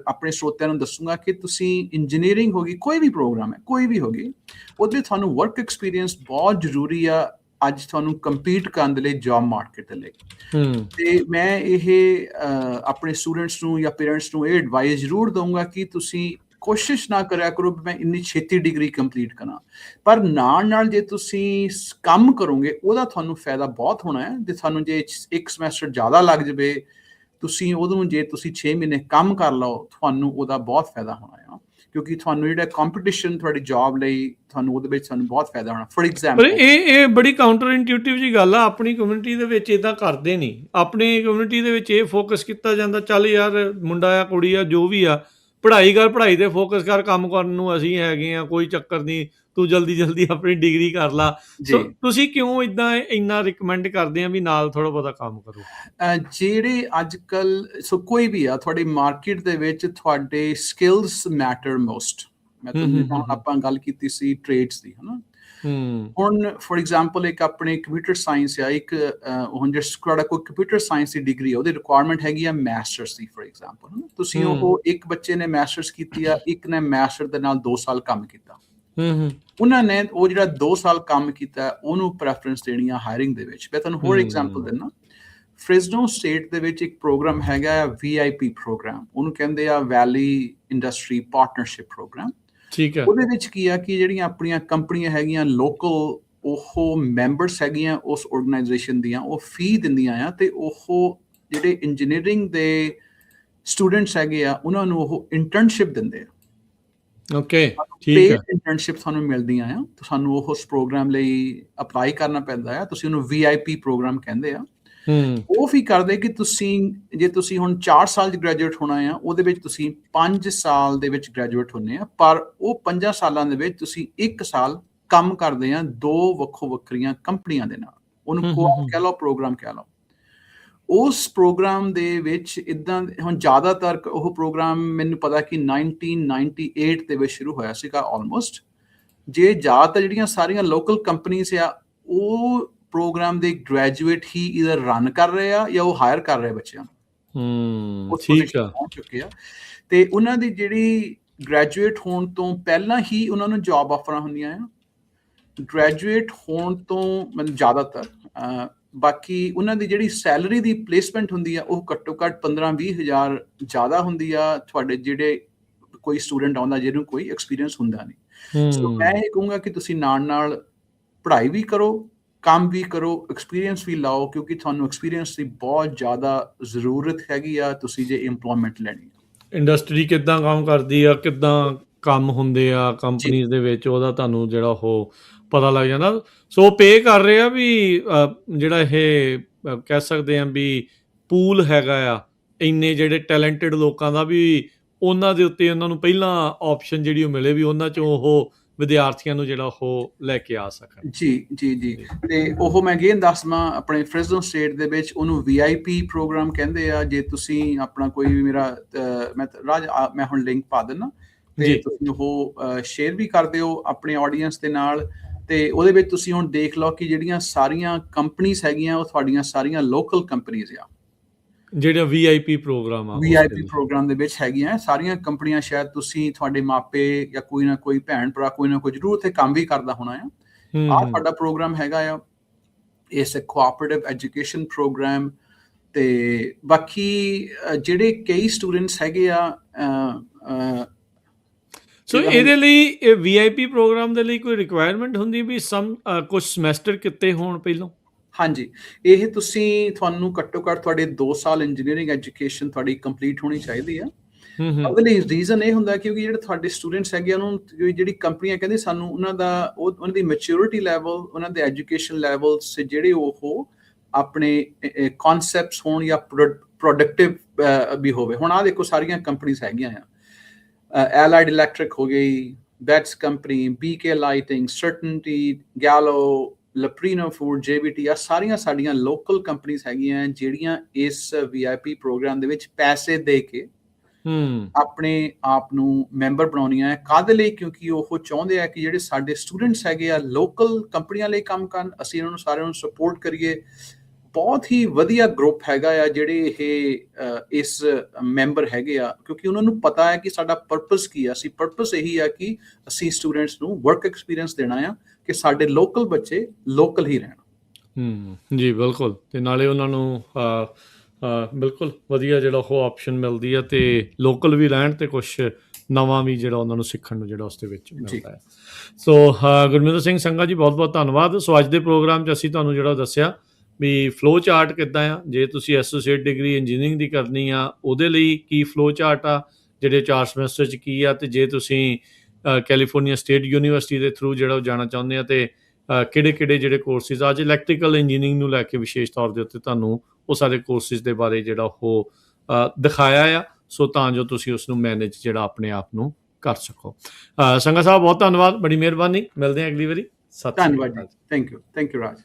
ਆਪਣੇ ਸਰੋਤਿਆਂ ਨੂੰ ਦੱਸੂਗਾ ਕਿ ਤੁਸੀਂ ਇੰਜੀਨੀਅਰਿੰਗ ਹੋ ਗਈ, ਕੋਈ ਵੀ ਪ੍ਰੋਗਰਾਮ ਹੈ, ਕੋਈ ਵੀ ਹੋ ਗਈ, ਉਹਦੇ ਤੁਹਾਨੂੰ ਵਰਕ ਐਕਸਪੀਰੀਅੰਸ ਬਹੁਤ ਜ਼ਰੂਰੀ ਆ ਅੱਜ ਤੁਹਾਨੂੰ ਕੰਪੀਟ ਕਰਨ ਦੇ ਲਈ ਜੌਬ ਮਾਰਕੀਟ ਦੇ ਲਈ। ਤੇ ਮੈਂ ਇਹ ਆਪਣੇ ਸਟੂਡੈਂਟਸ ਨੂੰ ਜਾਂ ਪੇਰੈਂਟਸ ਨੂੰ ਇਹ ਐਡਵਾਈਸ ਜ਼ਰੂਰ ਦਊਂਗਾ ਕਿ ਤੁਸੀਂ ਕੋਸ਼ਿਸ਼ ਨਾ ਕਰਿਆ ਕਰੋ ਮੈਂ ਇੰਨੀ ਛੇਤੀ ਡਿਗਰੀ ਕੰਪਲੀਟ ਕਰਾਂ, ਪਰ ਨਾਲ ਜੇ ਤੁਸੀਂ ਕੰਮ ਕਰੋਗੇ ਉਹਦਾ ਤੁਹਾਨੂੰ ਫਾਇਦਾ ਬਹੁਤ ਹੋਣਾ ਹੈ। ਤੇ ਤੁਹਾਨੂੰ ਜੇ ਇੱਕ ਸਮੈਸਟਰ ਜ਼ਿਆਦਾ ਲੱਗ ਜਾਵੇ, ਤੁਸੀਂ ਉਹਨੂੰ ਜੇ ਤੁਸੀਂ 6 ਮਹੀਨੇ ਕੰਮ ਕਰ ਲਓ, ਤੁਹਾਨੂੰ ਉਹਦਾ ਬਹੁਤ ਫਾਇਦਾ ਹੋਣਾ ਹੈ, ਕਿਉਂਕਿ ਤੁਹਾਨੂੰ ਜਿਹੜਾ ਕੰਪੀਟੀਸ਼ਨ ਤੁਹਾਡੀ ਜੌਬ ਲਈ, ਤੁਹਾਨੂੰ ਉਹਦੇ ਵਿੱਚ ਤੁਹਾਨੂੰ ਬਹੁਤ ਫਾਇਦਾ ਹੋਣਾ। ਫॉर ਐਗਜ਼ਾਮਪਲ, ਇਹ ਬੜੀ ਕਾਊਂਟਰ ਇੰਟੂਟਿਵ ਜੀ ਗੱਲ ਆ। ਆਪਣੀ ਕਮਿਊਨਿਟੀ ਦੇ ਵਿੱਚ ਇਦਾਂ ਕਰਦੇ ਨਹੀਂ। ਆਪਣੀ ਕਮਿਊਨਿਟੀ ਦੇ ਵਿੱਚ ਇਹ ਫੋਕਸ ਕੀਤਾ ਜਾਂਦਾ, ਚੱਲ ਯਾਰ ਮੁੰਡਾ ਆ ਕੁੜੀ ਆ ਜੋ ਵੀ ਆ, ਪੜ੍ਹਾਈ ਕਰ, ਪੜ੍ਹਾਈ ਤੇ ਫੋਕਸ ਕਰ, ਕੰਮ ਕਰਨ ਨੂੰ ਅਸੀਂ ਹੈਗੇ ਆ, ਕੋਈ ਚੱਕਰ ਨਹੀਂ, ਤੂੰ ਜਲਦੀ ਜਲਦੀ ਆਪਣੀ ਡਿਗਰੀ ਕਰ ਲਾ। ਜੀ। ਸੋ ਤੁਸੀਂ ਕਿਉਂ ਇਦਾਂ ਇੰਨਾ ਰਿਕਮੈਂਡ ਕਰਦੇ ਆ ਵੀ ਨਾਲ ਥੋੜਾ ਬਹੁਤਾ ਕੰਮ ਕਰੋ? ਜਿਹੜੇ ਅੱਜ ਕੱਲ ਸੋ ਕੋਈ ਵੀ ਆ ਤੁਹਾਡੀ ਮਾਰਕੀਟ ਦੇ ਵਿੱਚ ਤੁਹਾਡੇ ਸਕਿੱਲਸ ਮੈਟਰ ਮੋਸਟ। ਮੈਂ ਹੂੰ ਤੁਹਾਨੂੰ ਹੂੰ ਜਿੱਦਾਂ ਹੂੰ ਹੁਣ ਆਪਾਂ ਗੱਲ ਕੀਤੀ ਸੀ ਟ੍ਰੇਡਸ ਦੀ, ਹਨਾ। ਹੂੰ ਹੁਣ ਫੋਰ ਐਗਜ਼ਾਮਪਲ ਇੱਕ ਆਪਣੇ ਕੰਪਿਊਟਰ ਸਾਇੰਸ ਆ, ਇੱਕ ਹੁਣ ਜੇ ਤੁਹਾਡਾ ਕੋਈ ਕੰਪਿਊਟਰ ਸਾਇੰਸ ਦੀ ਡਿਗਰੀ ਆ, ਉਹਦੀ ਰਿਕੁਆਇਰਮੈਂਟ ਹੈਗੀ ਆ ਮਾਸਟਰਸ ਦੀ ਫੋਰ ਐਗਜ਼ਾਮਪਲ, ਹਨਾ। ਤੁਸੀਂ ਹੂੰ ਉਹ ਇੱਕ ਬੱਚੇ ਨੇ ਮਾਸਟਰਸ ਕੀਤੀ ਆ, ਇੱਕ ਨੇ ਮਾਸਟਰ ਦੇ ਨਾਲ 2 ਸਾਲ ਕੰਮ ਕੀਤਾ। ਹੂੰ ਹੂੰ ਉਹਨਾਂ ਨੇ ਉਹ ਜਿਹੜਾ 2 ਸਾਲ ਕੰਮ ਕੀਤਾ ਉਹਨੂੰ ਪ੍ਰੈਫਰੈਂਸ ਦੇਣੀ ਆ ਹਾਇਰਿੰਗ ਦੇ ਵਿੱਚ। ਮੈਂ ਤੁਹਾਨੂੰ ਹੋਰ ਐਗਜ਼ਾਮਪਲ ਹੂੰ ਦਿੰਦਾ। ਫ੍ਰਿਜ਼ਨੋ ਸਟੇਟ ਦੇ ਵਿੱਚ ਇੱਕ ਪ੍ਰੋਗਰਾਮ ਹੈਗਾ VIP ਪ੍ਰੋਗਰਾਮ, ਉਹਨੂੰ ਕਹਿੰਦੇ ਆ ਵੈਲੀ ਇੰਡਸਟਰੀ ਪਾਰਟਨਰਸ਼ਿਪ ਪ੍ਰੋਗਰਾਮ। ਠੀਕ ਹੈ। ਉਹਦੇ ਵਿੱਚ ਕੀ ਆ ਕਿ ਜਿਹੜੀਆਂ ਆਪਣੀਆਂ ਕੰਪਨੀਆਂ ਹੈਗੀਆਂ ਲੋਕਲ, ਉਹ ਮੈਂਬਰਸ ਹੈਗੀਆਂ ਉਸ ਆਰਗੇਨਾਈਜੇਸ਼ਨ ਦੀਆਂ, ਉਹ ਫੀ ਦਿੰਦੀਆਂ ਆ ਤੇ ਉਹ ਜਿਹੜੇ ਇੰਜੀਨੀਅਰਿੰਗ ਦੇ ਸਟੂਡੈਂਟਸ ਹੈਗੇ ਆ ਉਹਨਾਂ ਨੂੰ ਉਹ ਇੰਟਰਨਸ਼ਿਪ ਦਿੰਦੇ ਆ। ਓਕੇ, ਠੀਕ ਪੇਡ ਹੈ। ਇੰਟਰਨਸ਼ਿਪ ਸਾਨੂੰ ਮਿਲਦੀਆਂ ਆ, ਸਾਨੂੰ ਉਸ ਪ੍ਰੋਗਰਾਮ ਲਈ ਅਪਲਾਈ ਕਰਨਾ ਪੈਂਦਾ ਆ। ਤੁਸੀਂ ਉਹਨੂੰ VIP ਪ੍ਰੋਗਰਾਮ ਕਹਿੰਦੇ ਆ। ਹੂੰ ਉਹ ਵੀ ਕਰਦੇ ਕਿ ਜੇ ਤੁਸੀਂ ਹੁਣ 4 ਸਾਲ 'ਚ ਗ੍ਰੈਜੂਏਟ ਹੋਣਾ ਆ, ਉਹਦੇ ਵਿੱਚ ਤੁਸੀਂ 5 ਸਾਲ ਦੇ ਵਿੱਚ ਗ੍ਰੈਜੂਏਟ ਹੁੰਦੇ ਆ, ਪਰ ਉਹ 5 ਸਾਲਾਂ ਦੇ ਵਿੱਚ ਤੁਸੀਂ 1 ਸਾਲ ਕੰਮ ਕਰਦੇ ਆ 2 ਵੱਖੋ ਵੱਖਰੀਆਂ ਕੰਪਨੀਆਂ ਦੇ ਨਾਲ। ਉਹਨੂੰ ਹੂੰ ਹੂੰ ਕੋ-op ਹੂੰ ਕਹਿ ਲਓ, ਪ੍ਰੋਗਰਾਮ ਕਹਿ ਲਓ। ਉਸ ਪ੍ਰੋਗਰਾਮ ਦੇ ਵਿੱਚ ਇੱਦਾਂ ਹੁਣ ਜ਼ਿਆਦਾਤਰ ਉਹ ਪ੍ਰੋਗਰਾਮ ਮੈਨੂੰ ਪਤਾ ਕਿ 1998 ਦੇ ਵਿੱਚ ਸ਼ੁਰੂ ਹੋਇਆ ਸੀਗਾ ਆਲਮੋਸਟ। ਜੇ ਜ਼ਿਆਦਾਤਰ ਜਿਹੜੀਆਂ ਸਾਰੀਆਂ ਲੋਕਲ ਕੰਪਨੀਜ਼ ਆ, ਉਹ ਪ੍ਰੋਗਰਾਮ ਦੇ ਗ੍ਰੈਜੂਏਟ ਹੀ ਈਦਰ ਰਨ ਕਰ ਰਹੇ ਆ ਜਾਂ ਉਹ ਹਾਇਰ ਕਰ ਰਹੇ ਬੱਚਿਆਂ ਨੂੰ। ਉਸ ਠੀਕ ਪੋਜੀਸ਼ਨ ਆ। ਤੇ ਪਹੁੰਚ ਚੁੱਕੇ ਆ ਤੇ ਉਹਨਾਂ ਦੀ ਜਿਹੜੀ ਗ੍ਰੈਜੂਏਟ ਹੋਣ ਤੋਂ ਪਹਿਲਾਂ ਹੀ ਉਹਨਾਂ ਨੂੰ ਜੌਬ ਆਫਰਾਂ ਹੁੰਦੀਆਂ ਆ। ਗ੍ਰੈਜੂਏਟ ਹੋਣ ਤੋਂ ਮਤਲਬ ਜ਼ਿਆਦਾਤਰ ਬਾਕੀ ਉਹਨਾਂ ਦੀ ਜਿਹੜੀ ਸੈਲਰੀ ਦੀ ਪਲੇਸਮੈਂਟ ਹੁੰਦੀ ਆ, ਉਹ ਘੱਟੋ ਘੱਟ 15-20 ਹਜ਼ਾਰ ਜ਼ਿਆਦਾ ਹੁੰਦੀ ਆ ਤੁਹਾਡੇ ਜਿਹੜੇ ਕੋਈ ਸਟੂਡੈਂਟ ਆਉਂਦਾ ਜਿਹਨੂੰ ਕੋਈ ਐਕਸਪੀਰੀਅੰਸ ਹੁੰਦਾ ਨਹੀਂ। ਸੋ ਮੈਂ ਹੂੰ ਇਹ ਕਹੂੰਗਾ ਕਿ ਤੁਸੀਂ ਨਾਲ ਪੜ੍ਹਾਈ ਵੀ ਕਰੋ, ਕੰਮ ਵੀ ਕਰੋ, ਐਕਸਪੀਰੀਅੰਸ ਵੀ ਲਾਓ, ਕਿਉਂਕਿ ਤੁਹਾਨੂੰ ਐਕਸਪੀਰੀਅੰਸ ਦੀ ਬਹੁਤ ਜ਼ਿਆਦਾ ਜ਼ਰੂਰਤ ਹੈਗੀ ਆ ਤੁਸੀਂ ਜੇ ਇੰਪਲੋਇਮੈਂਟ ਲੈਣੀ ਆ। ਇੰਡਸਟਰੀ ਕਿੱਦਾਂ ਕੰਮ ਕਰਦੀ ਆ, ਕਿੱਦਾਂ ਕੰਮ ਹੁੰਦੇ ਆ ਜੀ ਕੰਪਨੀਜ਼ ਦੇ ਵਿੱਚ, ਉਹਦਾ ਤੁਹਾਨੂੰ ਜਿਹੜਾ ਉਹ ਪਤਾ ਲੱਗ ਜਾਂਦਾ। ਸੋ ਪੇ ਕਰ ਰਹੇ ਆ ਵੀ ਜਿਹੜਾ ਇਹ ਕਹਿ ਸਕਦੇ ਆ ਵੀ ਪੂਲ ਹੈਗਾ ਆ ਇੰਨੇ ਜਿਹੜੇ ਟੈਲੈਂਟਡ ਲੋਕਾਂ ਦਾ, ਵੀ ਉਹਨਾਂ ਦੇ ਉੱਤੇ ਉਹਨਾਂ ਨੂੰ ਪਹਿਲਾਂ ਆਪਸ਼ਨ ਜਿਹੜੀ ਉਹ ਮਿਲੇ ਵੀ ਉਹਨਾਂ ਚੋਂ ਉਹ ਵਿਦਿਆਰਥੀਆਂ ਨੂੰ ਜਿਹੜਾ ਉਹ ਲੈ ਕੇ ਆ ਸਕਣ। ਜੀ ਜੀ ਜੀ ਜੀ ਤੇ ਉਹ ਮੈਂ ਅਗੇਨ ਦੱਸਵਾਂ, ਆਪਣੇ ਫ੍ਰਿਜ਼ਨੋ ਸਟੇਟ ਦੇ ਵਿੱਚ ਉਹਨੂੰ VIP ਪ੍ਰੋਗਰਾਮ ਕਹਿੰਦੇ ਆ। ਜੇ ਤੁਸੀਂ ਆਪਣਾ ਕੋਈ ਵੀ ਮੇਰਾ ਮੈਂ ਹੁਣ ਲਿੰਕ ਪਾ ਦਿੰਦਾ ਤੇ ਜੀ ਤੁਸੀਂ ਉਹ ਸ਼ੇਅਰ ਵੀ ਕਰ ਦਿਓ ਆਪਣੇ ਆਡੀਅנס ਦੇ ਨਾਲ। ਤੇ ਉਹਦੇ ਵਿੱਚ ਤੁਸੀਂ ਹੁਣ ਦੇਖ ਲਓ ਕਿ ਜਿਹੜੀਆਂ ਸਾਰੀਆਂ ਕੰਪਨੀਆਂ ਹੈਗੀਆਂ ਉਹ ਤੁਹਾਡੀਆਂ ਸਾਰੀਆਂ ਲੋਕਲ ਕੰਪਨੀਆਂ ਆ। ਜਿਹੜਾ VIP ਪ੍ਰੋਗਰਾਮ ਆ ਉਸ ਦੇ VIP ਲਈ। ਪ੍ਰੋਗਰਾਮ ਦੇ ਵਿੱਚ ਹੈਗੀਆਂ ਸਾਰੀਆਂ ਕੰਪਨੀਆਂ। ਸ਼ਾਇਦ ਤੁਸੀਂ, ਤੁਹਾਡੇ ਮਾਪੇ ਜਾਂ ਕੋਈ ਨਾ ਕੋਈ ਭੈਣ ਭਰਾ ਕੋਈ ਨਾ ਕੋਈ ਜ਼ਰੂਰ ਉੱਥੇ ਕੰਮ ਵੀ ਕਰਦਾ ਹੋਣਾ ਆ। ਆਹ ਹੂੰ ਤੁਹਾਡਾ ਪ੍ਰੋਗਰਾਮ ਹੈਗਾ ਆ, ਇਸ ਕੋਆਪਰੇਟਿਵ ਐਜੂਕੇਸ਼ਨ ਪ੍ਰੋਗਰਾਮ। ਤੇ ਬਾਕੀ ਜਿਹੜੇ ਕਈ ਸਟੂਡੈਂਟਸ ਹੈਗੇ ਆ ਸੋ ਜਿੱਦਾਂ ਹੁਣ ਇਹਦੇ ਲਈ ਇਹ VIP ਪ੍ਰੋਗਰਾਮ ਦੇ ਲਈ ਕੋਈ ਰਿਕੁਆਇਰਮੈਂਟ ਹੁੰਦੀ ਵੀ ਕੁਝ ਸਮੈਸਟਰ ਕੀਤੇ ਹੋਣ ਪਹਿਲਾਂ? ਹਾਂਜੀ, ਇਹ ਤੁਹਾਨੂੰ ਘੱਟੋ ਘੱਟ ਤੁਹਾਡੇ 2 ਸਾਲ ਇੰਜੀਨੀਅਰਿੰਗ ਐਜੂਕੇਸ਼ਨ ਤੁਹਾਡੀ ਕੰਪਲੀਟ ਹੋਣੀ ਚਾਹੀਦੀ ਆ। ਹੂੰ ਹੂੰ ਉਹਦੇ ਲਈ ਰੀਜ਼ਨ ਇਹ ਹੁੰਦਾ ਕਿਉਂਕਿ ਜਿਹੜੇ ਤੁਹਾਡੇ ਸਟੂਡੈਂਟਸ ਹੈਗੇ ਆ, ਉਹਨੂੰ ਜਿਹੜੀ ਕੰਪਨੀਆਂ ਕਹਿੰਦੇ ਸਾਨੂੰ ਉਹਨਾਂ ਦੀ ਮੈਚੁਰਿਟੀ ਲੈਵਲ, ਉਹਨਾਂ ਦੇ ਐਜੂਕੇਸ਼ਨ ਲੈਵਲਸ ਜਿਹੜੇ ਉਹ ਆਪਣੇ ਕਨਸੈਪਟਸ ਹੋਣ ਜਾਂ ਪ੍ਰੋਡਕਟਿਵ ਵੀ ਹੋਵੇ। ਹੁਣ ਆਹ ਦੇਖੋ ਸਾਰੀਆਂ ਕੰਪਨੀਆਂ ਹੈਗੀਆਂ ਆ, ਐਲਾਈਡ ਇਲੈਕਟ੍ਰਿਕ ਹੋ ਗਈ, ਬੈਟਸ ਕੰਪਨੀ, BK ਲਾਈਟਿੰਗ, ਸਰਟਨਟੀ, ਗੈਲੋ, ਲਪਰੀਨੋ ਫੂਡ, JBT, ਆ ਸਾਰੀਆਂ ਸਾਡੀਆਂ ਲੋਕਲ ਕੰਪਨੀਆਂ ਹੈਗੀਆਂ ਜਿਹੜੀਆਂ ਇਸ VIP ਪ੍ਰੋਗਰਾਮ ਦੇ ਵਿੱਚ ਪੈਸੇ ਦੇ ਕੇ ਹੂੰ ਆਪਣੇ ਆਪ ਨੂੰ ਮੈਂਬਰ ਬਣਾਉਣੀਆਂ ਹੈ। ਕਾਹਦੇ ਲਈ? ਕਿਉਂਕਿ ਉਹ ਚਾਹੁੰਦੇ ਆ ਕਿ ਜਿਹੜੇ ਸਾਡੇ ਸਟੂਡੈਂਟਸ ਹੈਗੇ ਆ ਲੋਕਲ ਕੰਪਨੀਆਂ ਲਈ ਕੰਮ ਕਰਨ, ਅਸੀਂ ਇਹਨਾਂ ਨੂੰ ਸਾਰਿਆਂ ਨੂੰ ਸਪੋਰਟ ਕਰੀਏ। ਬਹੁਤ ਹੀ ਵਧੀਆ ਗਰੁੱਪ ਹੈਗਾ ਆ ਜਿਹੜੇ ਇਹ ਇਸ ਮੈਂਬਰ ਹੈਗੇ ਆ, ਕਿਉਂਕਿ ਉਹਨਾਂ ਨੂੰ ਪਤਾ ਹੈ ਕਿ ਸਾਡਾ ਪਰਪਸ ਕੀ ਆ। ਅਸੀਂ ਪਰਪਸ ਇਹੀ ਆ ਕਿ ਅਸੀਂ ਸਟੂਡੈਂਟਸ ਨੂੰ ਵਰਕ ਐਕਸਪੀਰੀਅੰਸ ਦੇਣਾ ਆ ਕਿ ਸਾਡੇ ਲੋਕਲ ਬੱਚੇ ਲੋਕਲ ਹੀ ਰਹਿਣ। ਜੀ ਬਿਲਕੁਲ। ਤੇ ਨਾਲੇ ਉਹਨਾਂ ਨੂੰ ਬਿਲਕੁਲ ਵਧੀਆ ਜਿਹੜਾ ਉਹ ਆਪਸ਼ਨ ਮਿਲਦੀ ਆ ਤੇ ਲੋਕਲ ਵੀ ਰਹਿਣ ਤੇ ਕੁਛ ਨਵਾਂ ਵੀ ਜਿਹੜਾ ਉਹਨਾਂ ਨੂੰ ਸਿੱਖਣ ਨੂੰ ਜਿਹੜਾ ਉਸ ਦੇ ਵਿੱਚ ਜੀ ਮਿਲਦਾ ਹੈ। ਸੋ ਗੁਰਮਿੰਦਰ ਸਿੰਘ ਸੰਘਾ ਜੀ, ਬਹੁਤ ਬਹੁਤ ਧੰਨਵਾਦ। ਸੋ ਅੱਜ ਦੇ ਪ੍ਰੋਗਰਾਮ 'ਚ ਅਸੀਂ ਤੁਹਾਨੂੰ ਜਿਹੜਾ ਦੱਸਿਆ ਵੀ ਫਲੋ ਚਾਰਟ ਕਿੱਦਾਂ ਆ, ਜੇ ਤੁਸੀਂ ਐਸੋਸੀਏਟ ਡਿਗਰੀ ਇੰਜੀਨੀਅਰਿੰਗ ਦੀ ਕਰਨੀ ਆ ਉਹਦੇ ਲਈ ਕੀ ਫਲੋ ਚਾਰਟ ਆ, ਜਿਹੜੇ 4 ਸਮੈਸਟਰ 'ਚ ਕੀ ਆ, ਤੇ ਜੇ ਤੁਸੀਂ ਕੈਲੀਫੋਰਨੀਆ ਸਟੇਟ ਯੂਨੀਵਰਸਿਟੀ ਦੇ ਥਰੂ ਜਿਹੜਾ ਉਹ ਜਾਣਾ ਚਾਹੁੰਦੇ ਆ ਤੇ ਕਿਹੜੇ ਕਿਹੜੇ ਜਿਹੜੇ ਕੋਰਸਿਸ ਅੱਜ ਇਲੈਕਟ੍ਰੀਕਲ ਇੰਜੀਨੀਅਰਿੰਗ ਨੂੰ ਲੈ ਕੇ ਵਿਸ਼ੇਸ਼ ਤੌਰ ਦੇ ਉੱਤੇ ਤੁਹਾਨੂੰ ਉਹ ਸਾਰੇ ਕੋਰਸਿਸ ਦੇ ਬਾਰੇ ਜਿਹੜਾ ਉਹ ਦਿਖਾਇਆ ਆ। ਸੋ ਤਾਂ ਜੋ ਤੁਸੀਂ ਉਸ ਨੂੰ ਮੈਨੇਜ ਜਿਹੜਾ ਆਪਣੇ ਆਪ ਨੂੰ ਕਰ ਸਕੋ। ਸੰਗਾ ਸਾਹਿਬ ਬਹੁਤ ਧੰਨਵਾਦ, ਬੜੀ ਮਿਹਰਬਾਨੀ, ਮਿਲਦੇ ਹਾਂ ਅਗਲੀ ਵਾਰੀ। ਸਤਿ ਸ਼੍ਰੀ ਧੰਨਵਾਦ ਜੀ, ਅਕਾਲ। Thank you Raj.